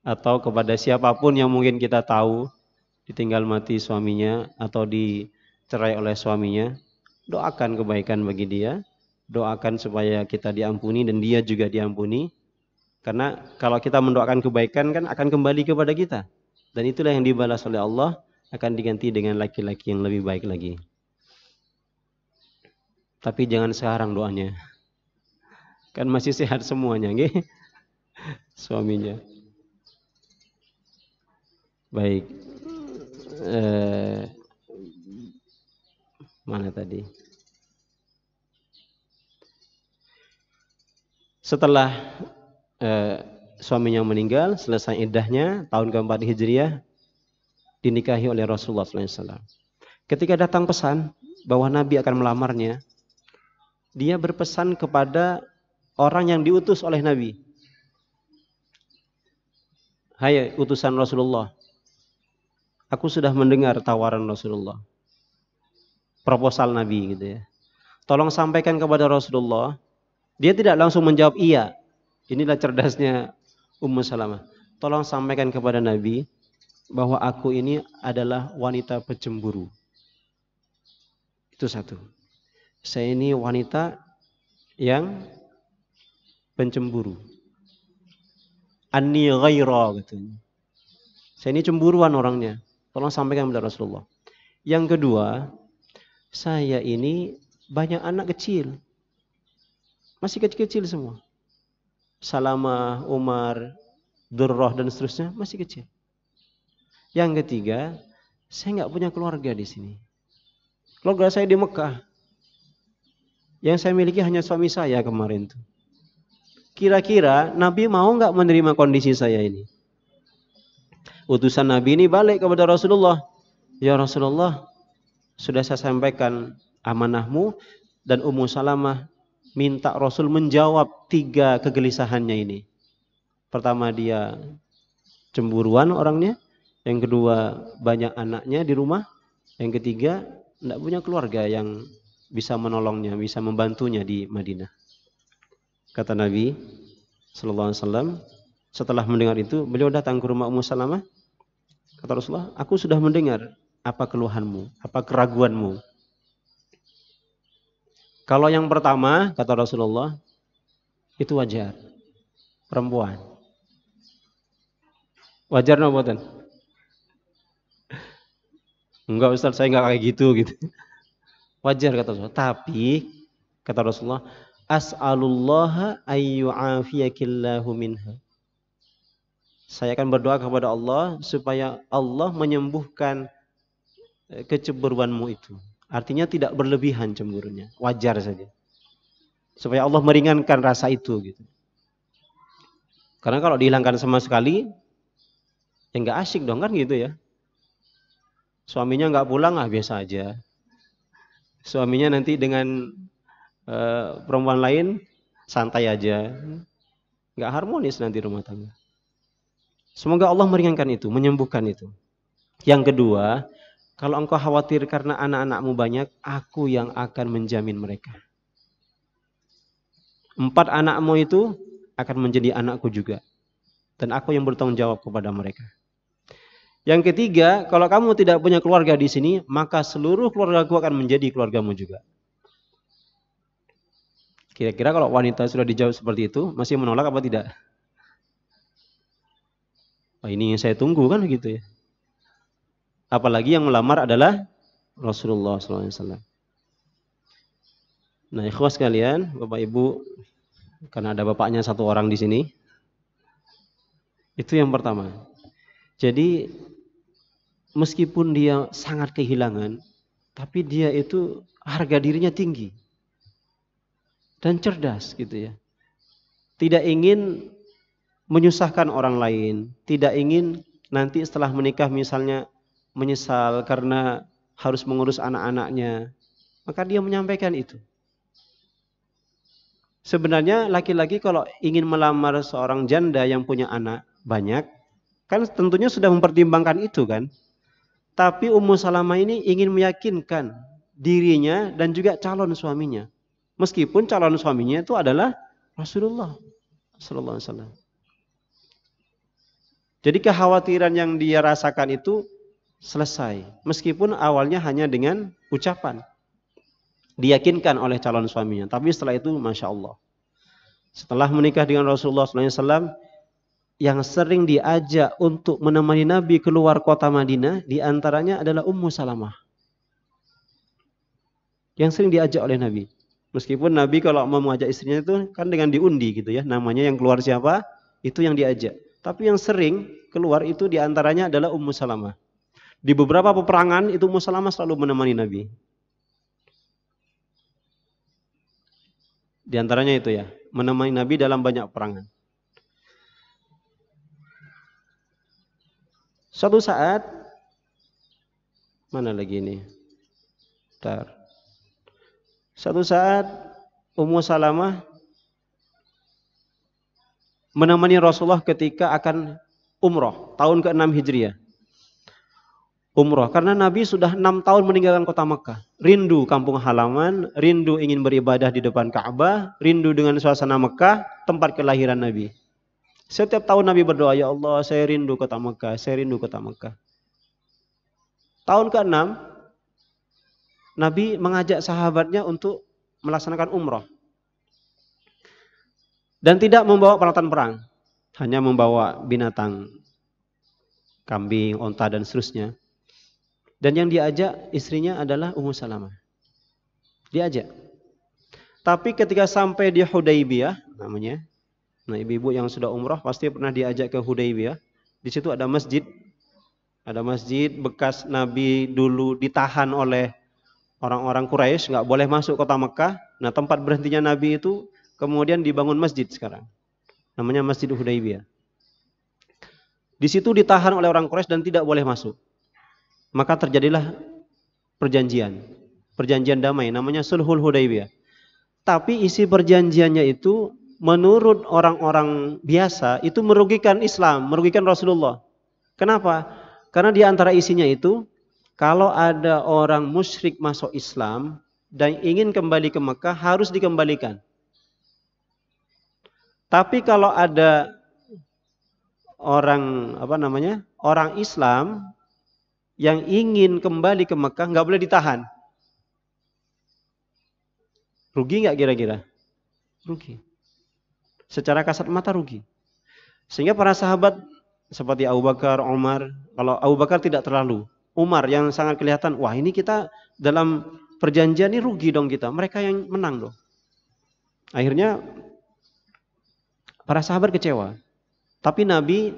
Atau kepada siapapun yang mungkin kita tahu, ditinggal mati suaminya atau dicerai oleh suaminya, doakan kebaikan bagi dia, doakan supaya kita diampuni dan dia juga diampuni. Karena kalau kita mendoakan kebaikan kan akan kembali kepada kita. Dan itulah yang dibalas oleh Allah, akan diganti dengan laki-laki yang lebih baik lagi. Tapi jangan sekarang doanya. Kan masih sehat semuanya, nggih? Suaminya. Baik. Mana tadi? Setelah suaminya meninggal, selesai iddahnya, tahun keempat Hijriah, dinikahi oleh Rasulullah SAW. Ketika datang pesan bahwa Nabi akan melamarnya, dia berpesan kepada orang yang diutus oleh Nabi. Hai utusan Rasulullah, aku sudah mendengar tawaran Rasulullah, proposal Nabi gitu ya. Tolong sampaikan kepada Rasulullah. Dia tidak langsung menjawab iya. Inilah cerdasnya Ummu Salamah. Tolong sampaikan kepada Nabi bahwa aku ini adalah wanita pecemburu. Itu satu. Saya ini wanita yang pencemburu. Anni ghaira gitu. Saya ini cemburuan orangnya. Tolong sampaikan kepada Rasulullah. Yang kedua, saya ini banyak anak kecil. Masih kecil-kecil semua. Salamah, Umar, Durrah dan seterusnya masih kecil. Yang ketiga, saya nggak punya keluarga di sini. Keluarga saya di Mekah. Yang saya miliki hanya suami saya kemarin tuh. Kira-kira Nabi mau nggak menerima kondisi saya ini? Utusan Nabi ini balik kepada Rasulullah. Ya Rasulullah, sudah saya sampaikan amanahmu, dan Ummu Salamah minta Rasul menjawab 3 kegelisahannya ini. Pertama, dia cemburuan orangnya. Yang kedua, banyak anaknya di rumah. Yang ketiga, tidak punya keluarga yang bisa menolongnya, bisa membantunya di Madinah. Kata Nabi sallallahu alaihi wasallam, setelah mendengar itu, beliau datang ke rumah Ummu Salamah. Kata Rasulullah, aku sudah mendengar apa keluhanmu, apa keraguanmu. Kalau yang pertama, kata Rasulullah, itu wajar. Perempuan. Wajar no boten? Enggak Ustaz, saya enggak kayak gitu. Wajar kata Rasulullah. Tapi, kata Rasulullah, as'alullaha ayyu'afiyakillahu minha. Saya akan berdoa kepada Allah supaya Allah menyembuhkan kecemburuanmu itu. Artinya tidak berlebihan cemburunya, wajar saja. Supaya Allah meringankan rasa itu gitu. Karena kalau dihilangkan sama sekali, ya nggak asyik dong kan gitu ya. Suaminya nggak pulang, biasa aja. Suaminya nanti dengan perempuan lain santai aja, nggak harmonis nanti rumah tangga. Semoga Allah meringankan itu, menyembuhkan itu. Yang kedua, kalau engkau khawatir karena anak-anakmu banyak, aku yang akan menjamin mereka. 4 anakmu itu akan menjadi anakku juga. Dan aku yang bertanggung jawab kepada mereka. Yang ketiga, kalau kamu tidak punya keluarga di sini, maka seluruh keluargaku akan menjadi keluargamu juga. Kira-kira kalau wanita sudah dijawab seperti itu, masih menolak apa tidak? Ini yang saya tunggu kan gitu ya. Apalagi yang melamar adalah Rasulullah SAW. Nah, ikhwas sekalian, Bapak Ibu, karena ada bapaknya 1 orang di sini. Itu yang pertama. Jadi meskipun dia sangat kehilangan, tapi dia itu harga dirinya tinggi dan cerdas gitu ya. Tidak ingin menyusahkan orang lain, tidak ingin nanti setelah menikah misalnya menyesal karena harus mengurus anak-anaknya. Maka dia menyampaikan itu. Sebenarnya laki-laki kalau ingin melamar seorang janda yang punya anak banyak, kan tentunya sudah mempertimbangkan itu kan. Tapi Ummu Salamah ini ingin meyakinkan dirinya dan juga calon suaminya. Meskipun calon suaminya itu adalah Rasulullah sallallahu alaihi wasallam. Jadi kekhawatiran yang dia rasakan itu selesai. Meskipun awalnya hanya dengan ucapan. Diyakinkan oleh calon suaminya. Tapi setelah itu Masya Allah. Setelah menikah dengan Rasulullah SAW, yang sering diajak untuk menemani Nabi keluar kota Madinah, diantaranya adalah Ummu Salamah. Yang sering diajak oleh Nabi. Meskipun Nabi kalau mau mengajak istrinya itu kan dengan diundi gitu ya. Namanya yang keluar siapa, itu yang diajak. Tapi yang sering keluar itu diantaranya adalah Ummu Salamah. Di beberapa peperangan itu Ummu Salamah selalu menemani Nabi. Di antaranya itu ya, menemani Nabi dalam banyak perangan. Suatu saat, mana lagi ini? Bentar. Suatu saat, Ummu Salamah menemani Rasulullah ketika akan umroh, tahun ke-6 Hijriah. Umroh, karena Nabi sudah 6 tahun meninggalkan kota Mekah. Rindu kampung halaman, rindu ingin beribadah di depan Ka'bah, rindu dengan suasana Mekah, tempat kelahiran Nabi. Setiap tahun Nabi berdoa, ya Allah saya rindu kota Mekah, saya rindu kota Mekah. Tahun ke-6, Nabi mengajak sahabatnya untuk melaksanakan umroh. Dan tidak membawa peralatan perang, hanya membawa binatang, kambing, onta dan seterusnya. Dan yang diajak istrinya adalah Ummu Salamah. Diajak. Tapi ketika sampai di Hudaybiyah namanya. Nah, ibu-ibu yang sudah umrah pasti pernah diajak ke Hudaybiyah. Di situ ada masjid. Ada masjid bekas Nabi dulu ditahan oleh orang-orang Quraisy, nggak boleh masuk kota Mekah. Nah, tempat berhentinya Nabi itu kemudian dibangun masjid sekarang. Namanya Masjid Hudaybiyah. Di situ ditahan oleh orang Quraisy dan tidak boleh masuk. Maka terjadilah perjanjian damai, namanya Sulhul Hudaybiyah. Tapi isi perjanjiannya itu menurut orang-orang biasa itu merugikan Islam, merugikan Rasulullah. Kenapa? Karena di antara isinya itu, kalau ada orang musyrik masuk Islam dan ingin kembali ke Mekah harus dikembalikan. Tapi kalau ada orang orang Islam yang ingin kembali ke Mekah nggak boleh ditahan. Rugi nggak kira-kira? Rugi. Secara kasat mata rugi. Sehingga para sahabat seperti Abu Bakar, Umar, kalau Abu Bakar tidak terlalu, Umar yang sangat kelihatan, wah ini kita dalam perjanjian ini rugi dong kita. Mereka yang menang dong. Akhirnya para sahabat kecewa. Tapi Nabi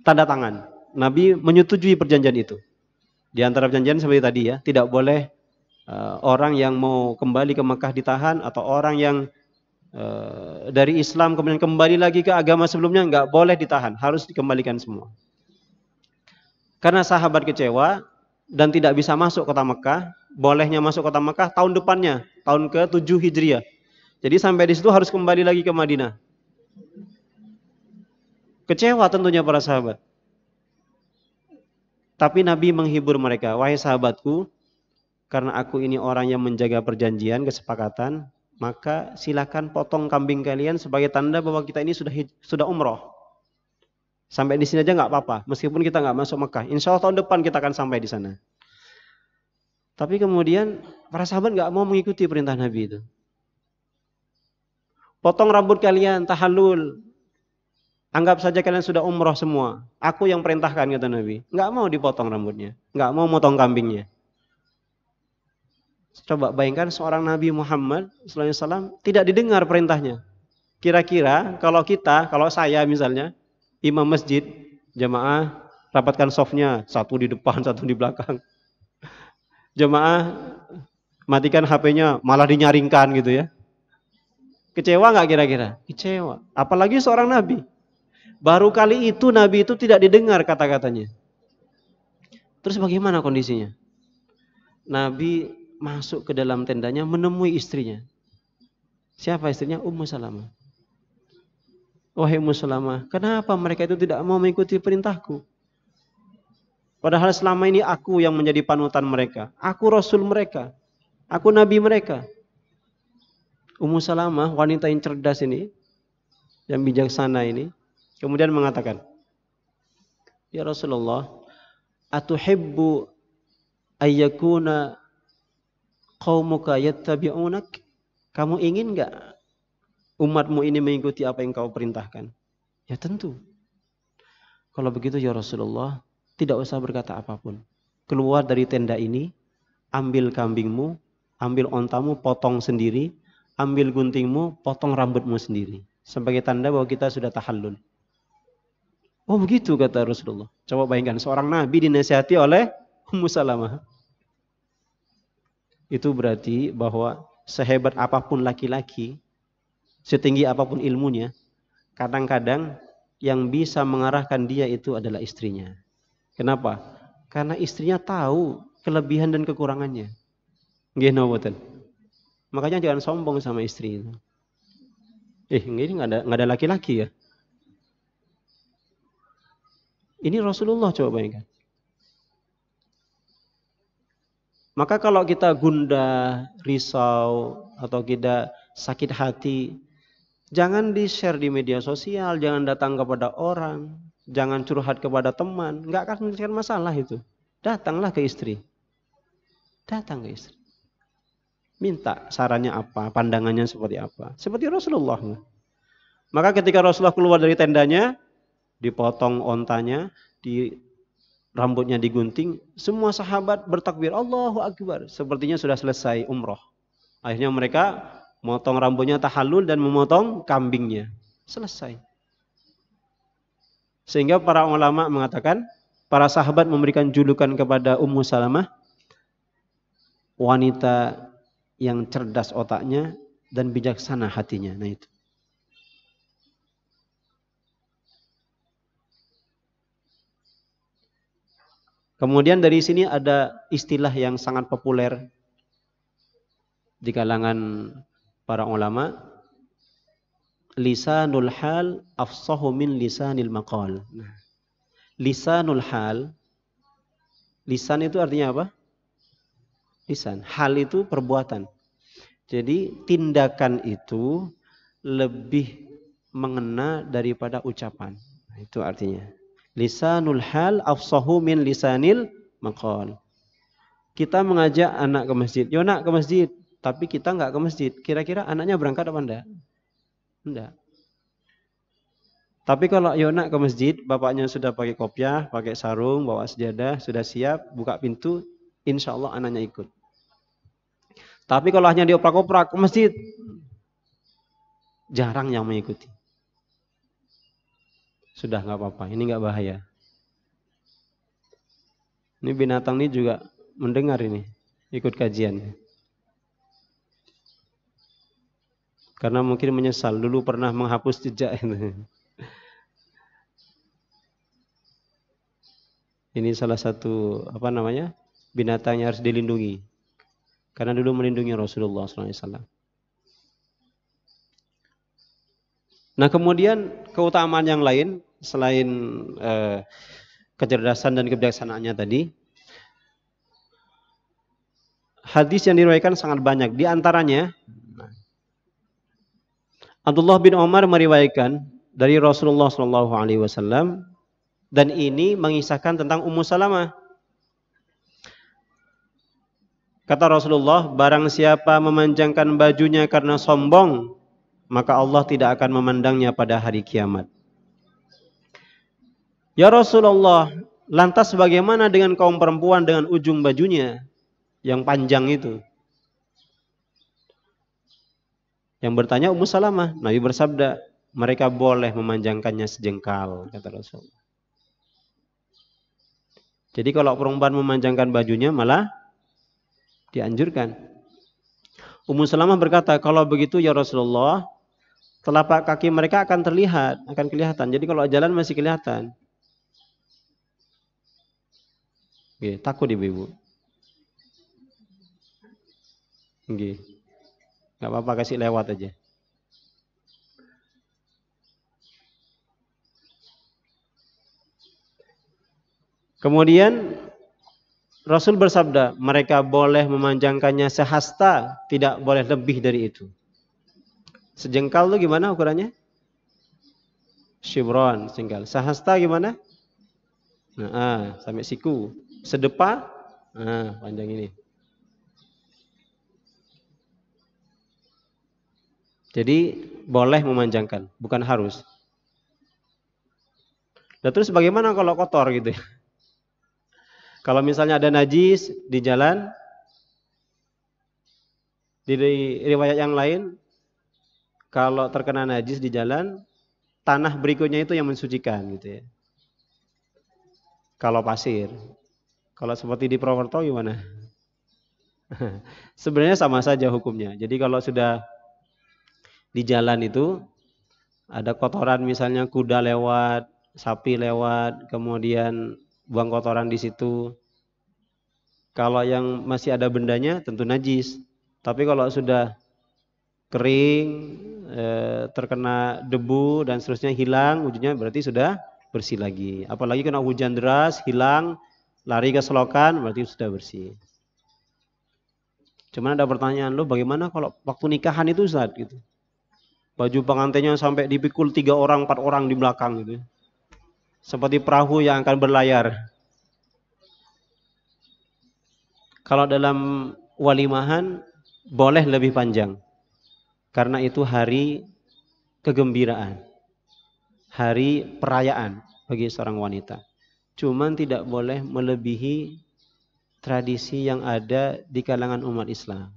tanda tangan. Nabi menyetujui perjanjian itu. Di antara perjanjian seperti tadi ya, tidak boleh orang yang mau kembali ke Mekah ditahan, atau orang yang dari Islam kemudian kembali lagi ke agama sebelumnya nggak boleh ditahan, harus dikembalikan semua. Karena sahabat kecewa dan tidak bisa masuk kota Mekah, bolehnya masuk kota Mekah tahun depannya, tahun ke-7 Hijriah. Jadi sampai di situ harus kembali lagi ke Madinah. Kecewa tentunya para sahabat. Tapi Nabi menghibur mereka, wahai sahabatku, karena aku ini orang yang menjaga perjanjian, kesepakatan, maka silakan potong kambing kalian sebagai tanda bahwa kita ini sudah umroh. Sampai di sini aja nggak apa-apa, meskipun kita nggak masuk Mekah. Insya Allah tahun depan kita akan sampai di sana. Tapi kemudian para sahabat nggak mau mengikuti perintah Nabi itu. Potong rambut kalian, tahallul. Anggap saja kalian sudah umroh semua. Aku yang perintahkan, kata Nabi. Nggak mau dipotong rambutnya, nggak mau motong kambingnya. Coba bayangkan seorang Nabi Muhammad SAW tidak didengar perintahnya. Kira-kira kalau saya misalnya, imam masjid, jamaah, rapatkan softnya, satu di depan, satu di belakang. Jamaah, matikan HP-nya, malah dinyaringkan gitu ya. Kecewa nggak kira-kira? Kecewa. Apalagi seorang Nabi. Baru kali itu Nabi itu tidak didengar kata-katanya. Terus bagaimana kondisinya? Nabi masuk ke dalam tendanya menemui istrinya. Siapa istrinya? Ummu Salamah. Wahai Ummu Salamah, kenapa mereka itu tidak mau mengikuti perintahku? Padahal selama ini aku yang menjadi panutan mereka. Aku Rasul mereka. Aku Nabi mereka. Ummu Salamah, wanita yang cerdas ini, yang bijaksana ini, kemudian mengatakan, ya Rasulullah, atuhibbu ayyakuna qaumuka yattabi'unak? Kamu ingin enggak umatmu ini mengikuti apa yang kau perintahkan? Ya tentu. Kalau begitu ya Rasulullah, tidak usah berkata apapun. Keluar dari tenda ini, ambil kambingmu, ambil ontamu, potong sendiri, ambil guntingmu, potong rambutmu sendiri. Sebagai tanda bahwa kita sudah tahallul. Oh begitu kata Rasulullah. Coba bayangkan seorang Nabi dinasihati oleh Ummu Salamah. Itu berarti bahwa sehebat apapun laki-laki, setinggi apapun ilmunya, kadang-kadang yang bisa mengarahkan dia itu adalah istrinya. Kenapa? Karena istrinya tahu kelebihan dan kekurangannya. Nggih mboten. Makanya jangan sombong sama istri itu. Ini nggak ada laki-laki ya. Ini Rasulullah, coba bayangkan. Maka kalau kita gundah, risau, atau kita sakit hati, jangan di-share di media sosial, jangan datang kepada orang, jangan curhat kepada teman, nggak akan menyelesaikan masalah itu. Datanglah ke istri. Datang ke istri. Minta sarannya apa, pandangannya seperti apa. Seperti Rasulullah. Maka ketika Rasulullah keluar dari tendanya, dipotong ontanya, rambutnya digunting, semua sahabat bertakbir, Allahu Akbar. Sepertinya sudah selesai umroh. Akhirnya mereka memotong rambutnya tahallul dan memotong kambingnya. Selesai. Sehingga para ulama mengatakan, para sahabat memberikan julukan kepada Ummu Salamah, wanita yang cerdas otaknya dan bijaksana hatinya. Nah itu. Kemudian dari sini ada istilah yang sangat populer di kalangan para ulama, lisanul hal afsahu min lisanil maqal. Nah, lisanul hal, lisan itu artinya apa? Lisan. Hal itu perbuatan. Jadi tindakan itu lebih mengena daripada ucapan. Nah, itu artinya. Lisanul hal afsahu min lisanil maqal. Kita mengajak anak ke masjid. Yo nak ke masjid. Tapi kita nggak ke masjid. Kira-kira anaknya berangkat apa enggak? Enggak. Tapi kalau yo nak ke masjid, bapaknya sudah pakai kopiah, pakai sarung, bawa sejadah, sudah siap, buka pintu, insya Allah anaknya ikut. Tapi kalau hanya dioprak-oprak ke masjid, jarang yang mengikuti. Sudah nggak apa-apa, ini nggak bahaya. Ini binatang ini juga mendengar ini, ikut kajian. Karena mungkin menyesal dulu pernah menghapus jejak itu. Ini salah satu binatang yang harus dilindungi. Karena dulu melindungi Rasulullah SAW. Nah kemudian keutamaan yang lain selain kecerdasan dan kebijaksanaannya tadi, hadis yang diriwayatkan sangat banyak. Di antaranya Abdullah bin Umar meriwayatkan dari Rasulullah SAW, dan ini mengisahkan tentang Ummu Salamah. Kata Rasulullah, barang siapa memanjangkan bajunya karena sombong, maka Allah tidak akan memandangnya pada hari kiamat. Ya Rasulullah, lantas bagaimana dengan kaum perempuan dengan ujung bajunya yang panjang itu? Yang bertanya Ummu Salamah. Nabi bersabda, mereka boleh memanjangkannya sejengkal, kata Rasulullah. Jadi kalau perempuan memanjangkan bajunya malah dianjurkan. Ummu Salamah berkata, kalau begitu ya Rasulullah, telapak kaki mereka akan kelihatan. Jadi kalau jalan masih kelihatan. Oke, takut ibu-ibu. Oke. Gak apa-apa, kasih lewat aja. Kemudian Rasul bersabda, mereka boleh memanjangkannya sehasta, tidak boleh lebih dari itu. Sejengkal itu gimana ukurannya? Shibron, sejengkal. Sehasta gimana? Nah, sampai siku. Sedepa, panjang ini. Jadi boleh memanjangkan, bukan harus. Dan terus bagaimana kalau kotor gitu ya? Kalau misalnya ada najis di jalan, di riwayat yang lain, kalau terkena najis di jalan, tanah berikutnya itu yang mensucikan gitu ya. Kalau pasir. Kalau seperti di Purwokerto gimana? Sebenarnya sama saja hukumnya. Jadi kalau sudah di jalan itu ada kotoran, misalnya kuda lewat, sapi lewat, kemudian buang kotoran di situ. Kalau yang masih ada bendanya tentu najis. Tapi kalau sudah kering, terkena debu dan seterusnya hilang, ujungnya berarti sudah bersih lagi. Apalagi kena hujan deras, hilang, lari ke selokan, berarti sudah bersih. Cuman ada pertanyaan, lo bagaimana kalau waktu nikahan itu Ustaz gitu? Baju pengantinnya sampai dipikul 3 orang, 4 orang di belakang gitu. Seperti perahu yang akan berlayar. Kalau dalam walimahan boleh lebih panjang. Karena itu hari kegembiraan. Hari perayaan bagi seorang wanita. Cuman tidak boleh melebihi tradisi yang ada di kalangan umat Islam.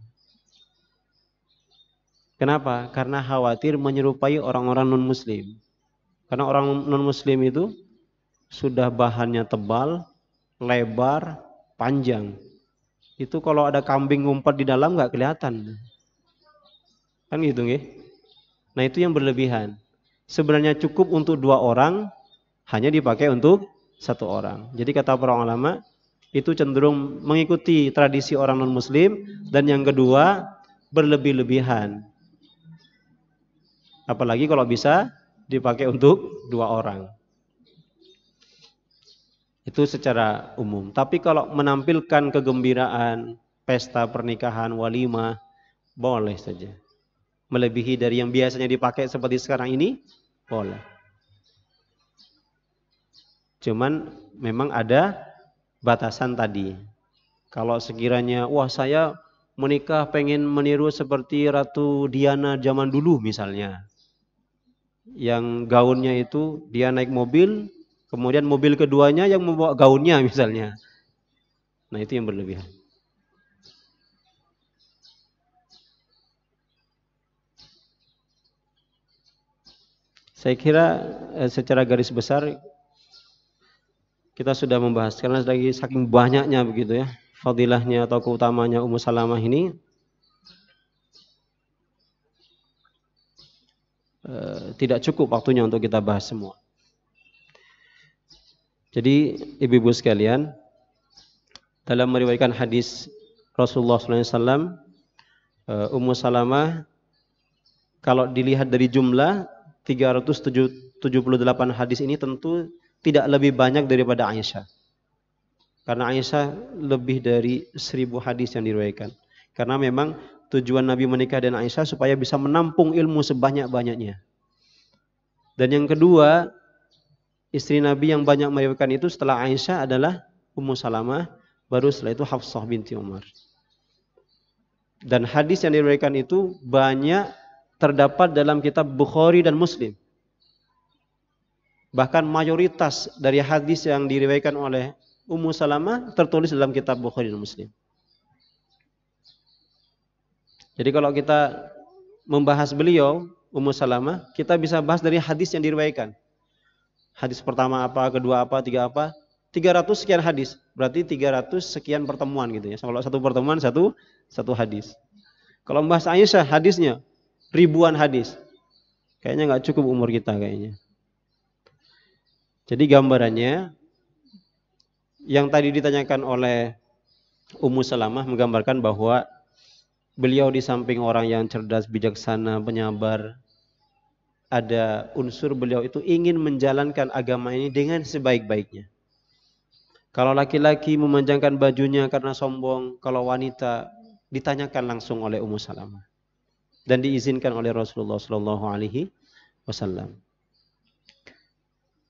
Kenapa? Karena khawatir menyerupai orang-orang non-muslim. Karena orang non-muslim itu sudah bahannya tebal, lebar, panjang. Itu kalau ada kambing ngumpet di dalam nggak kelihatan. Kan gitu nggih? Nah itu yang berlebihan. Sebenarnya cukup untuk 2 orang, hanya dipakai untuk 1 orang. Jadi kata para ulama, itu cenderung mengikuti tradisi orang non-muslim. Dan yang kedua, berlebih-lebihan. Apalagi kalau bisa dipakai untuk 2 orang. Itu secara umum. Tapi kalau menampilkan kegembiraan, pesta pernikahan, walimah, boleh saja. Melebihi dari yang biasanya dipakai seperti sekarang ini, boleh. Cuman memang ada batasan tadi. Kalau sekiranya, wah saya menikah pengen meniru seperti Ratu Diana zaman dulu misalnya. Yang gaunnya itu dia naik mobil, kemudian mobil keduanya yang membawa gaunnya misalnya. Nah itu yang berlebihan. Saya kira secara garis besar kita sudah membahas karena lagi saking banyaknya begitu ya fadilahnya atau keutamanya Ummu Salamah ini, tidak cukup waktunya untuk kita bahas semua. Jadi ibu-ibu sekalian, dalam meriwayatkan hadis Rasulullah SAW, Ummu Salamah kalau dilihat dari jumlah 378 hadis ini tentu tidak lebih banyak daripada Aisyah. Karena Aisyah lebih dari 1000 hadis yang diriwayatkan. Karena memang tujuan Nabi menikah dengan Aisyah supaya bisa menampung ilmu sebanyak-banyaknya. Dan yang kedua, istri Nabi yang banyak meriwayatkan itu setelah Aisyah adalah Ummu Salamah, baru setelah itu Hafsah binti Umar. Dan hadis yang diriwayatkan itu banyak terdapat dalam kitab Bukhari dan Muslim. Bahkan mayoritas dari hadis yang diriwayatkan oleh Ummu Salamah tertulis dalam kitab Bukhari dan Muslim. Jadi kalau kita membahas beliau, Ummu Salamah, kita bisa bahas dari hadis yang diriwayatkan. Hadis pertama apa, kedua apa, tiga apa, 300 sekian hadis. Berarti 300 sekian pertemuan gitu ya. Kalau satu pertemuan satu hadis. Kalau membahas Aisyah hadisnya ribuan hadis. Kayaknya nggak cukup umur kita kayaknya. Jadi gambarannya yang tadi ditanyakan oleh Ummu Salamah menggambarkan bahwa beliau di samping orang yang cerdas, bijaksana, penyabar, ada unsur beliau itu ingin menjalankan agama ini dengan sebaik-baiknya. Kalau laki-laki memanjangkan bajunya karena sombong, kalau wanita ditanyakan langsung oleh Ummu Salamah dan diizinkan oleh Rasulullah SAW.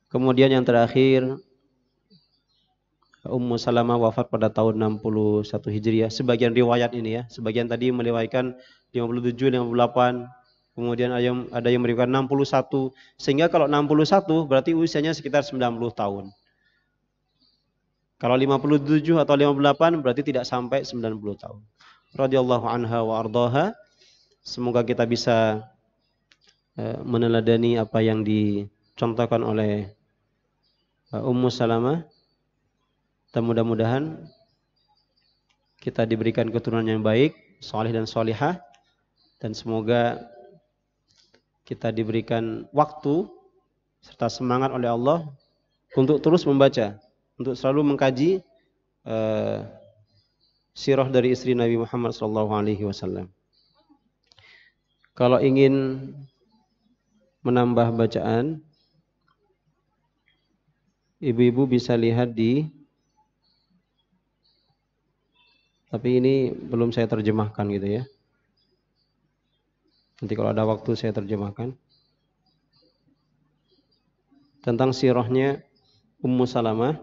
Kemudian yang terakhir, Ummu Salamah wafat pada tahun 61 Hijriah. Sebagian riwayat ini ya, sebagian tadi meriwayatkan 57, 58, kemudian ada yang meriwayatkan 61. Sehingga kalau 61 berarti usianya sekitar 90 tahun. Kalau 57 atau 58 berarti tidak sampai 90 tahun. Radhiyallahu anha wa ardhaha. Semoga kita bisa meneladani apa yang dicontohkan oleh Ummu Salamah. Dan mudah-mudahan kita diberikan keturunan yang baik, saleh dan salihah, dan semoga kita diberikan waktu serta semangat oleh Allah untuk terus membaca, untuk selalu mengkaji sirah dari istri Nabi Muhammad SAW. Kalau ingin menambah bacaan, ibu-ibu bisa lihat tapi ini belum saya terjemahkan gitu ya. Nanti kalau ada waktu saya terjemahkan. Tentang sirahnya Ummu Salamah.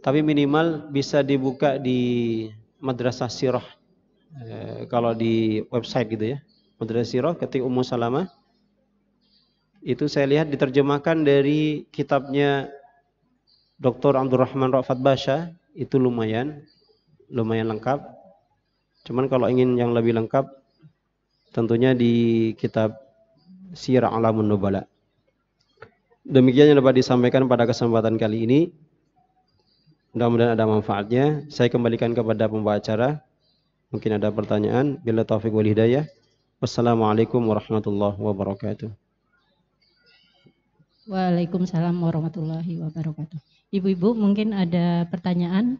Tapi minimal bisa dibuka di Madrasah Sirah. Kalau di website gitu ya. Madrasah Sirah ketik Ummu Salamah. Itu saya lihat diterjemahkan dari kitabnya Dr. Abdurrahman Ra'fat Basha. Itu lumayan lengkap. Cuman kalau ingin yang lebih lengkap tentunya di kitab Sirah Alamun Nubala. Demikian yang dapat disampaikan pada kesempatan kali ini. Mudah-mudahan ada manfaatnya. Saya kembalikan kepada pembawa acara. Mungkin ada pertanyaan. Bila taufiq wal hidayah. Wassalamualaikum warahmatullahi wabarakatuh. Waalaikumsalam warahmatullahi wabarakatuh. Ibu-ibu mungkin ada pertanyaan?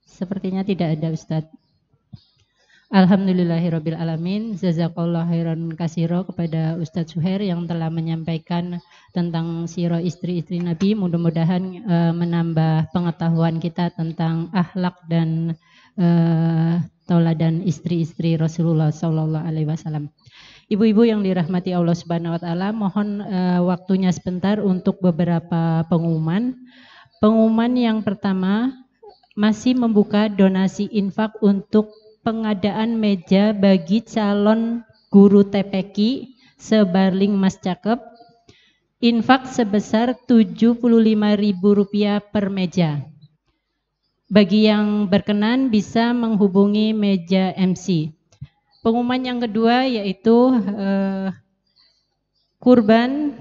Sepertinya tidak ada, Ustadz. Alhamdulillahirabbil alamin. Jazakallahu khairan katsira kepada Ustadz Suhair yang telah menyampaikan tentang sirah istri-istri Nabi. Mudah-mudahan menambah pengetahuan kita tentang akhlak dan tauladan istri-istri Rasulullah sallallahu alaihi wasallam. Ibu-ibu yang dirahmati Allah Subhanahu wa taala, mohon waktunya sebentar untuk beberapa pengumuman. Pengumuman yang pertama, masih membuka donasi infak untuk pengadaan meja bagi calon guru TPQ sebarling Mas Cakep. Infak sebesar Rp75.000 per meja. Bagi yang berkenan bisa menghubungi meja MC. Pengumuman yang kedua yaitu kurban